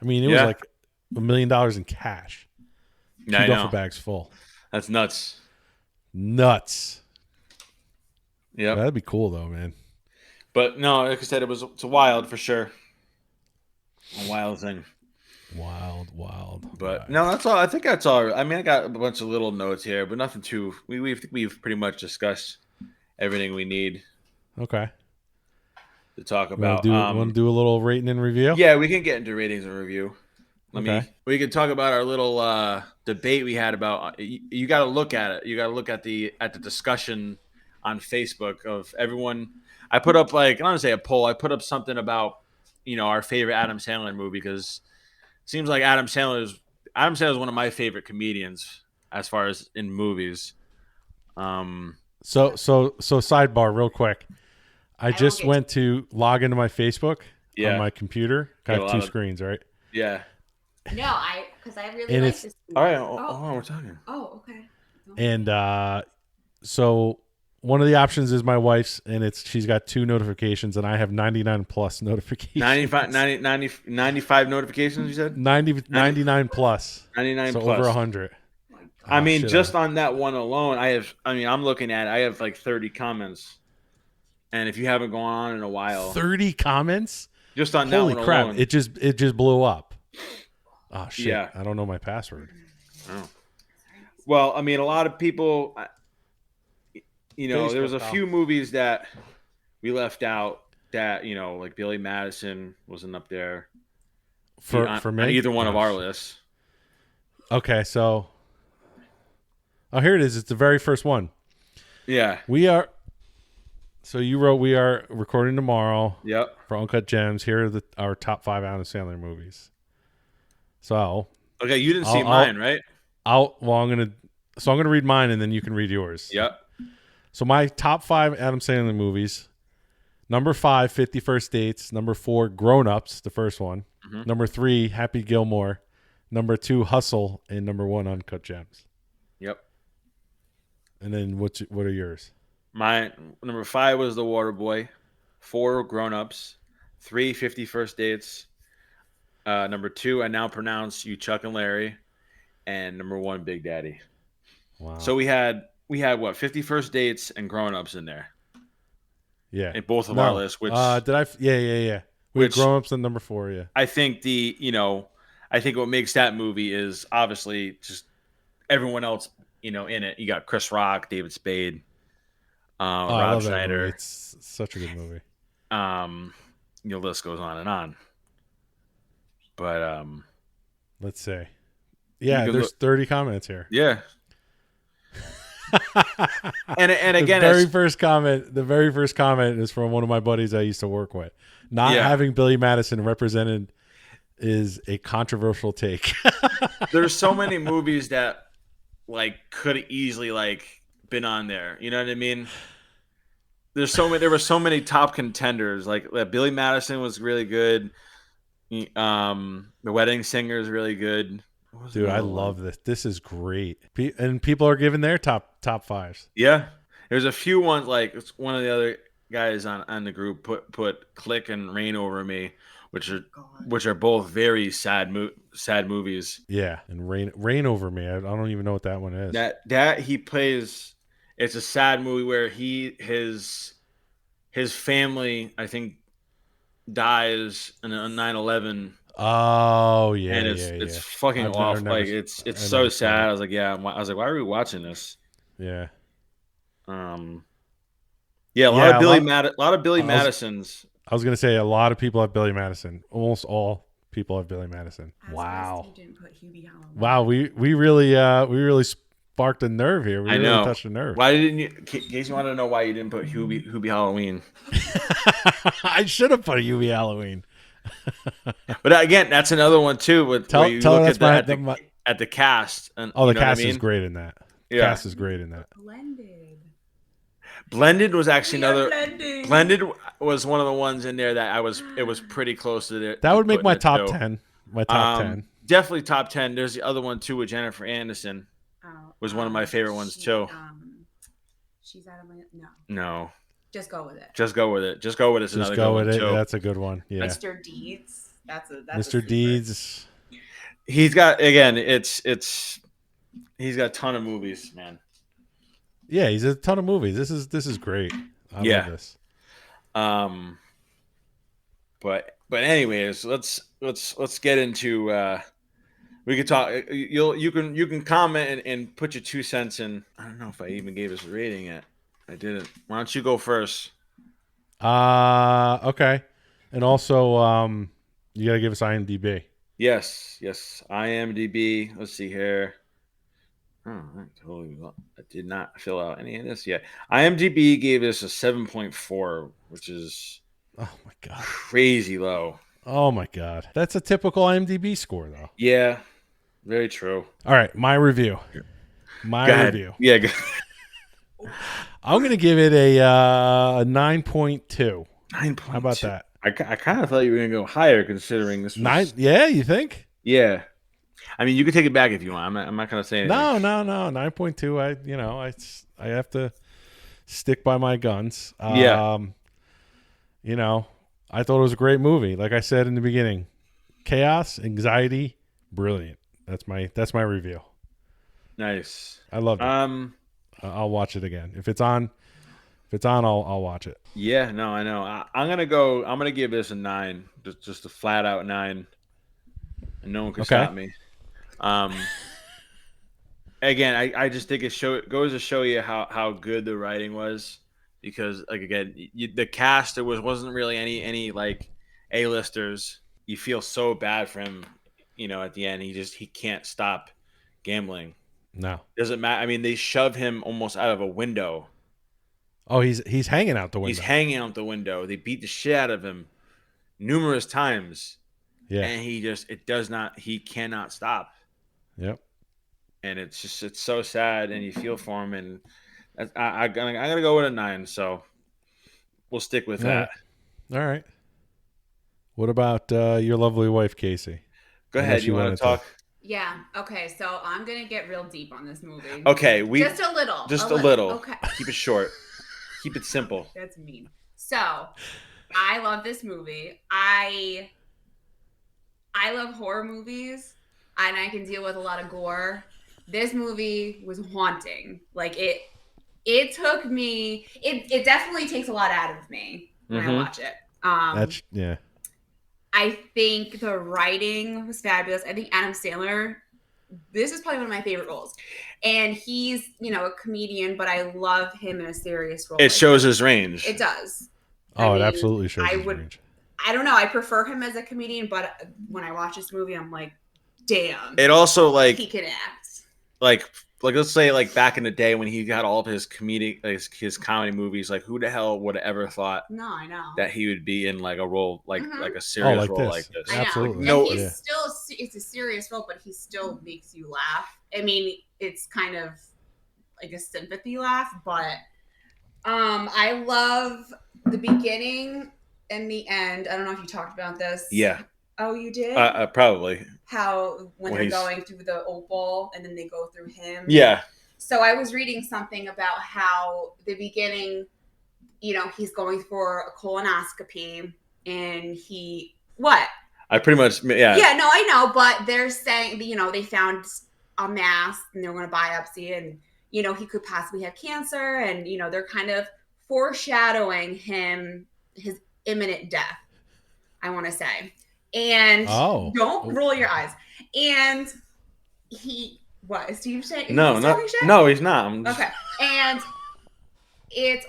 S1: I mean, it was
S2: Yeah.
S1: like $1 million in cash.
S2: Yeah,
S1: Two
S2: I
S1: duffel
S2: know.
S1: bags full.
S2: That's nuts.
S1: Nuts.
S2: Yep.
S1: That'd be cool though, man.
S2: But no, like I said, it's wild for sure. A wild thing.
S1: Wild.
S2: But
S1: ride.
S2: no, that's all. I think that's all. I mean, I got a bunch of little notes here, but nothing too. We've pretty much discussed everything we need
S1: Okay.
S2: to talk
S1: You want
S2: about.
S1: to do a little rating and review?
S2: Yeah, we can get into ratings and review.
S1: Okay.
S2: We can talk about our little debate we had about. You got to look at it. You got to look at the discussion on Facebook of everyone. I put up like I don't want to say a poll. I put up something about our favorite Adam Sandler movie because it seems like Adam Sandler is one of my favorite comedians as far as in movies.
S1: So sidebar real quick. I
S3: won't
S1: just
S3: get
S1: went to log into my Facebook on
S2: Yeah.
S1: my computer.
S2: Got a
S1: Got
S2: lot
S1: two
S2: of-
S1: screens, right?
S2: Yeah.
S3: No, because I really
S1: And
S3: like
S1: it's-
S3: this.
S2: All right.
S3: Oh,
S2: We're talking.
S3: oh, okay.
S1: And so one of the options is my wife's, and she's got 2 notifications, and I have 99 plus notifications.
S2: 95 notifications. You said
S1: 99 plus.
S2: 99
S1: So
S2: plus.
S1: over 100.
S2: I mean,
S1: shit,
S2: just on that one alone, I'm looking at it, I have like 30 comments. And if you haven't gone on in a while,
S1: 30 comments.
S2: just on
S1: Holy
S2: that one
S1: crap!
S2: alone.
S1: It just blew up. Oh shit!
S2: Yeah.
S1: I don't know my password.
S2: Oh. Well, I mean, a lot of people, there was a
S1: Facebook,
S2: few movies that we left out that, like Billy Madison wasn't up there
S1: For
S2: on
S1: me,
S2: either one of our lists.
S1: Okay, so here it is. It's the very first one.
S2: Yeah.
S1: We are. So you wrote we are recording tomorrow.
S2: Yep.
S1: For Uncut Gems. Here are our top 5 Adam Sandler movies. So
S2: Okay, you didn't see mine, right?
S1: I'm gonna read mine and then you can read yours.
S2: Yep.
S1: So my top 5 Adam Sandler movies. Number 5, 50 First Dates. Number 4, Grown Ups, the first one.
S2: Mhm.
S1: Number 3, Happy Gilmore. Number 2, Hustle, and number 1, Uncut Gems.
S2: Yep.
S1: And then what are yours?
S2: My number 5 was The Waterboy, 4 Grown Ups, 3 50 First Dates. Number 2, I now pronounce You Chuck and Larry, and number 1, Big Daddy.
S1: Wow.
S2: So we had what 50 First Dates and Grown Ups in there.
S1: Yeah.
S2: In both of our lists, which
S1: did I? Yeah. We had
S2: Which-
S1: Grown Ups in number 4. Yeah.
S2: I think I think what makes that movie is obviously just everyone else, in it. You got Chris Rock, David Spade,
S1: I
S2: Rob
S1: love that
S2: Schneider.
S1: movie. It's such a good movie.
S2: The list goes on and on. But
S1: Let's say. Yeah,
S2: can
S1: there's
S2: look-
S1: 30 comments here.
S2: yeah. And again,
S1: the very
S2: it's-
S1: first comment is from one of my buddies I used to work with. Not
S2: Yeah.
S1: having Billy Madison represented is a controversial take.
S2: there's so many movies that like could easily like been on there. You know what I mean? There were so many top contenders. Like Billy Madison was really good. The Wedding Singer is really good. What was
S1: Dude, I
S2: another one?
S1: love this. This is great. And people are giving their top 5s.
S2: Yeah, there's a few ones like one of the other guys on the group put Click and Rain Over Me, which are both very sad movies.
S1: Yeah, and Rain Over Me. I don't even know what that one is.
S2: That he plays. It's a sad movie where his family, I think, dies in a 9/11.
S1: Oh yeah,
S2: And
S1: yeah.
S2: it's fucking
S1: I've never-
S2: awful.
S1: never-
S2: Like it's
S1: I've
S2: so
S1: never seen
S2: sad.
S1: it.
S2: I was like, yeah. I was like, why are we watching this?
S1: Yeah.
S2: Yeah, a lot
S1: Yeah,
S2: of Billy
S1: I was-
S2: Madisons.
S1: I was gonna say a lot of people have Billy Madison. Almost all people have Billy Madison.
S3: I'm
S1: Wow.
S3: surprised you didn't put Hubie Halloween.
S1: Wow, we really sparked a nerve here. We
S2: I
S1: really
S2: know.
S1: touched a nerve.
S2: Why didn't you? In case you want to know why you didn't put Hubie Halloween.
S1: I should have put a UV Halloween.
S2: But again, that's another one too. Where you
S1: tell her
S2: look
S1: that's
S2: at the cast. And
S1: Oh, the
S2: you know what I
S1: cast is
S2: mean?
S1: great in that. The
S2: Yeah.
S1: cast is great in that.
S3: Blended.
S2: Blended was actually
S3: We are
S2: another.
S3: blended.
S2: Blended was one of the ones in there that it was pretty close to it.
S1: That would make my top
S2: too.
S1: 10. My top 10.
S2: Definitely top 10. There's the other one too with Jennifer Aniston. Was one of my favorite ones, too.
S3: She's out of my no.
S2: No,
S3: Just go with it.
S2: just go with it. Just go with it. It's
S1: Just
S2: another
S1: go
S2: good
S1: with it.
S2: one, too.
S1: That's a good one. Yeah.
S3: Mr. Deeds. That's a
S1: Mr.
S3: sleeper.
S1: Deeds.
S2: He's got again. He's got a ton of movies, man.
S1: Yeah, he's a ton of movies. This is great. I
S2: Yeah.
S1: love this.
S2: But but anyways, let's get into. We could talk. You can comment and put your 2 cents in. I don't know if I even gave us a rating yet. I didn't. Why don't you go first?
S1: Okay. And also, you gotta give us IMDb.
S2: Yes. IMDb. Let's see here. Oh, I did not fill out any of this yet. IMDb gave us a 7.4, which is
S1: Oh my god.
S2: crazy low.
S1: Oh my god. That's a typical IMDb score, though.
S2: Yeah, very true.
S1: All right, my review.
S2: Go ahead.
S1: Review.
S2: Yeah. Go.
S1: I'm gonna give it a 9.2.
S2: 9.2.
S1: How about that?
S2: I kind of thought you were gonna go higher considering this was
S1: 9? Yeah, you think?
S2: Yeah. I mean, you can take it back if you want. I'm not gonna say anything.
S1: No. 9.2. I have to stick by my guns.
S2: Yeah.
S1: I thought it was a great movie. Like I said in the beginning, chaos, anxiety, brilliant. That's my review.
S2: Nice.
S1: I loved it. I'll watch it again if it's on. I'll watch it.
S2: Yeah. No, I know. I'm gonna give this a 9. Just a flat out 9. And no one can stop me. Again, I just think it goes to show you how good the writing was, because like again, the cast wasn't really any like A-listers. You feel so bad for him, at the end. He can't stop gambling.
S1: No,
S2: doesn't matter. I mean, they shove him almost out of a window.
S1: Oh, he's hanging out the window.
S2: He's hanging out the window. They beat the shit out of him numerous times.
S1: Yeah,
S2: and he cannot stop.
S1: Yep.
S2: And it's so sad, and you feel for him, and I'm gonna go with a 9. So we'll stick with that.
S1: All right. What about your lovely wife, Casey?
S2: Go ahead. You want to talk?
S3: Yeah. Okay. So I'm gonna get real deep on this movie.
S2: Okay.
S3: Just a little.
S2: Just a little.
S3: Okay.
S2: Keep it short. Keep it simple.
S3: That's mean. So I love this movie. I love horror movies, and I can deal with a lot of gore. This movie was haunting. Like it took me. It definitely takes a lot out of me when I watch it.
S1: Yeah.
S3: I think the writing was fabulous. I think Adam Sandler. This is probably one of my favorite roles, and he's a comedian, but I love him in a serious role.
S2: It shows his range.
S3: It does.
S1: It absolutely shows his range.
S3: I don't know. I prefer him as a comedian, but when I watch this movie, I'm like, damn.
S2: It also
S3: he can act.
S2: Like let's say like back in the day when he got all of his his comedy movies, like who the hell would have ever thought
S3: I know
S2: that he would be in like a role like a serious role like this.
S3: I know.
S1: Absolutely.
S3: No, he's still it's a serious role, but he still makes you laugh. I mean, it's kind of like a sympathy laugh, but I love the beginning and the end. I don't know if you talked about this.
S2: Yeah.
S3: Oh, you did?
S2: Probably.
S3: How when they're going through the opal and then they go through him.
S2: Yeah.
S3: So I was reading something about how the beginning, he's going for a colonoscopy and
S2: I pretty much, yeah.
S3: Yeah, no, I know, but they're saying, they found a mass and they're going to biopsy and, he could possibly have cancer and, they're kind of foreshadowing his imminent death, I want to say. And don't roll your eyes. And is Steve saying?
S2: No, he's not.
S3: Okay. And it's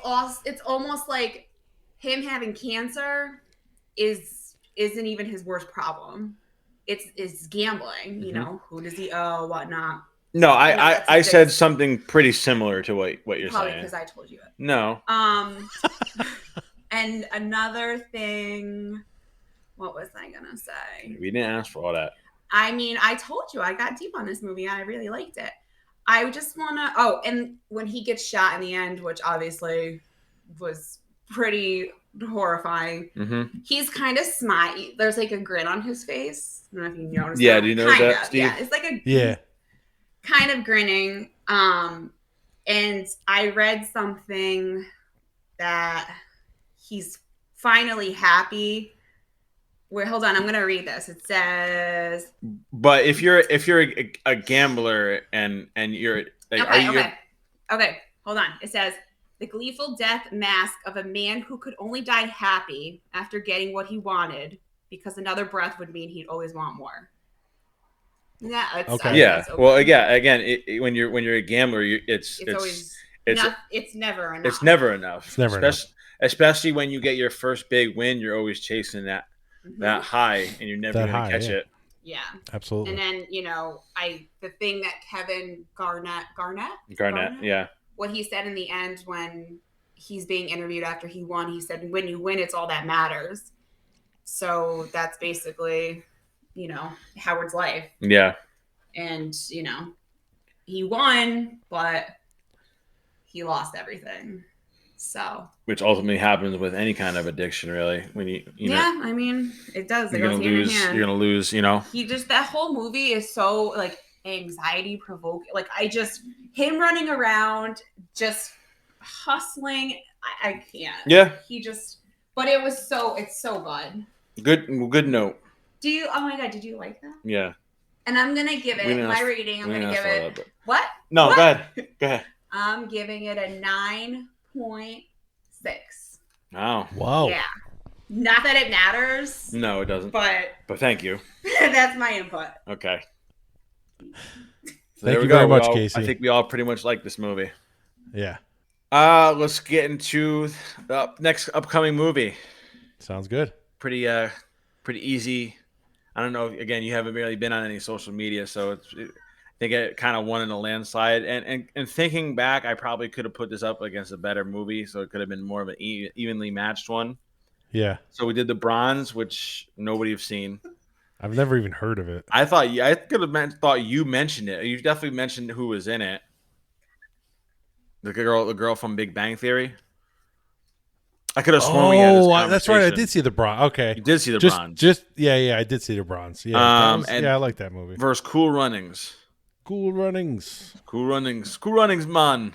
S3: almost like him having cancer isn't even his worst problem. It's gambling, who does he owe, whatnot.
S2: No, I said something pretty similar to what you're
S3: probably
S2: saying.
S3: Because I told you it.
S2: No.
S3: And another thing, what was I gonna say?
S2: We didn't ask for all that.
S3: I mean, I told you I got deep on this movie and I really liked it. I just wanna and when he gets shot in the end, which obviously was pretty horrifying, he's kind of smiley. There's like a grin on his face. I don't know if you noticed.
S2: Yeah, do you know that, Steve?
S3: Yeah, it's like a kind of grinning. And I read something that he's finally happy. Wait, hold on. I'm gonna read this. It says,
S2: "But if you're a gambler and you're like,
S3: okay, hold on. It says The gleeful death mask of a man who could only die happy after getting what he wanted, because another breath would mean he'd always want more. Yeah,
S1: Okay.
S2: Yeah.
S3: so
S2: Well,
S3: good.
S2: again, when you're a gambler, it's
S3: always
S2: it's
S3: it's never enough.
S2: it's never enough.
S1: It's never enough.
S2: Especially when you get your first big win, you're always chasing that high, and you're never
S1: That
S2: going
S1: high,
S2: to catch
S1: yeah.
S2: it.
S3: Yeah.
S1: Absolutely.
S3: And then, the thing that Kevin Garnett,
S2: Yeah.
S3: what he said in the end when he's being interviewed after he won, he said, when you win, it's all that matters. So that's basically, Howard's life.
S2: Yeah.
S3: And, he won, but he lost everything. So,
S2: which ultimately happens with any kind of addiction, really. When you know,
S3: I mean, it does. It
S2: you're
S3: goes
S2: gonna
S3: hand in
S2: lose.
S3: hand.
S2: You're gonna lose.
S3: He just, that whole movie is so like anxiety provoking. Like him running around, just hustling. I can't.
S2: Yeah.
S3: But it's so good.
S2: Good note.
S3: Oh my God, did you like that?
S2: Yeah.
S3: And I'm going to give it my rating. I'm going to give it. What?
S2: No,
S3: what?
S2: Go ahead.
S3: I'm giving it a 9.6.
S2: Wow.
S3: Yeah. Not that it matters.
S2: No, it doesn't.
S3: But
S2: thank you.
S3: That's my input.
S2: Okay.
S1: Thank you very much, Casey.
S2: I think we all pretty much like this movie.
S1: Yeah.
S2: Let's get into the next upcoming movie.
S1: Sounds good.
S2: Pretty easy. I don't know. Again, you haven't really been on any social media, so I think it kind of won in a landslide. And thinking back, I probably could have put this up against a better movie, so it could have been more of an evenly matched one.
S1: Yeah.
S2: So we did The Bronze, which nobody have seen.
S1: I've never even heard of it.
S2: I could have thought you mentioned it. You definitely mentioned who was in it. The girl from Big Bang Theory. I could have sworn we had this conversation.
S1: That's right. I did see The Bronze. Okay.
S2: You did see The Bronze.
S1: I did see The Bronze. Yeah. I like that movie.
S2: Versus Cool Runnings.
S1: Cool Runnings,
S2: man.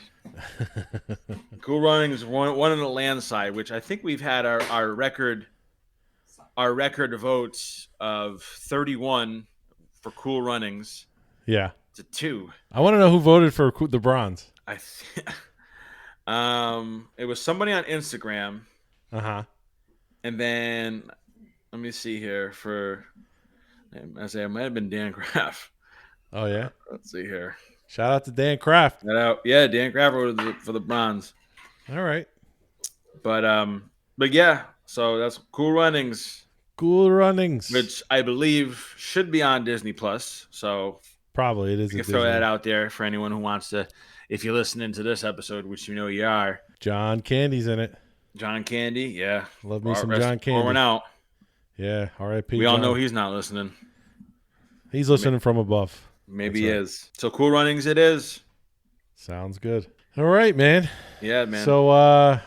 S2: Cool Runnings won in a landslide, which I think we've had our record votes of 31 for Cool Runnings.
S1: Yeah.
S2: To 2.
S1: I want to know who voted for The Bronze.
S2: It was somebody on Instagram.
S1: Uh-huh.
S2: And then let me see here it might have been Dan Graff.
S1: Oh yeah.
S2: Let's see here.
S1: Shout out to Dan Kraft.
S2: Yeah, Dan Graff voted for The Bronze.
S1: All right.
S2: But yeah, so that's Cool Runnings.
S1: Cool Runnings,
S2: which I believe should be on Disney Plus. So
S1: probably it is.
S2: You can throw that out there for anyone who wants to. If you're listening to this episode, which you know you are,
S1: John Candy's in it.
S2: John Candy, yeah,
S1: love me some John Candy.
S2: Pouring out.
S1: Yeah, R.I.P.
S2: We all know he's not listening.
S1: He's listening from above.
S2: Maybe he is. So Cool Runnings, it is.
S1: Sounds good. All right, man.
S2: Yeah, man.
S1: So,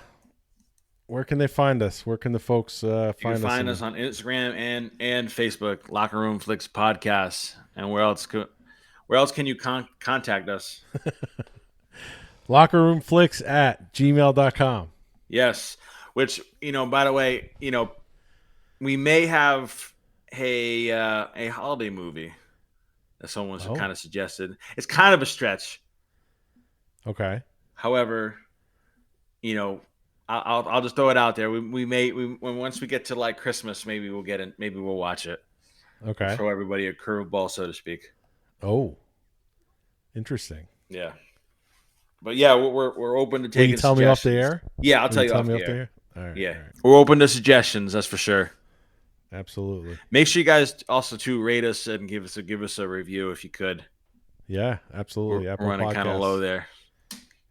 S1: where can they find us? Where can the folks find us?
S2: You can find us on Instagram and Facebook, Locker Room Flicks Podcast. And where else can you contact us?
S1: lockerroomflicks@gmail.com.
S2: Yes. Which, by the way, we may have a holiday movie that someone's kind of suggested. It's kind of a stretch.
S1: Okay.
S2: However, I'll just throw it out there. Once we get to like Christmas, maybe we'll watch it.
S1: Okay.
S2: Throw everybody a curveball, so to speak.
S1: Oh, interesting.
S2: Yeah. But yeah, we're open to taking.
S1: Will you tell me off the air?
S2: Yeah, I'll tell you off the air.
S1: All right.
S2: Yeah,
S1: all right.
S2: We're open to suggestions. That's for sure.
S1: Absolutely.
S2: Make sure you guys also rate us and give us a review if you could.
S1: Yeah, absolutely.
S2: We're running kind of low there.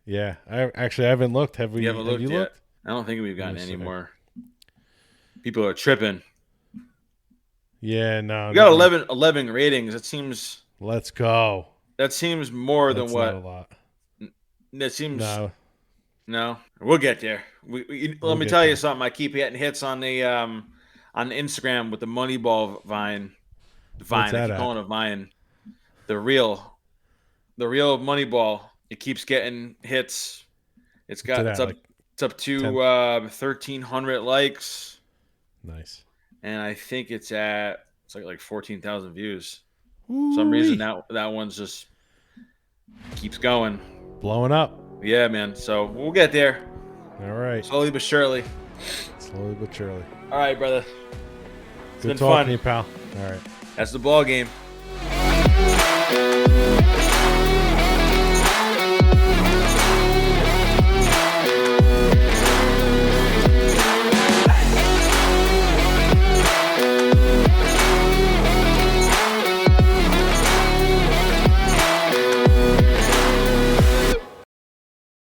S1: Yeah, I haven't looked. Have you
S2: looked yet?
S1: Looked?
S2: I don't think we've gotten any more. People are tripping.
S1: Yeah, no.
S2: We got 11 ratings. It seems.
S1: Let's go.
S2: That seems more than what.
S1: Not a lot.
S2: That seems.
S1: No.
S2: We'll get there. Let me tell you something. I keep getting hits on the Instagram with the Moneyball Vine. I keep calling it Vine. The real Moneyball. It keeps getting hits. It's up to 1,300 likes.
S1: Nice.
S2: And I think it's like 14,000 views.
S1: Ooh-wee.
S2: For some reason that one's just keeps going.
S1: Blowing up.
S2: Yeah, man. So we'll get there.
S1: All right.
S2: Slowly but surely.
S1: Slowly but surely.
S2: All right, brother. It's
S1: Good
S2: been
S1: talking
S2: fun.
S1: to you, pal. All right.
S2: That's the ball game.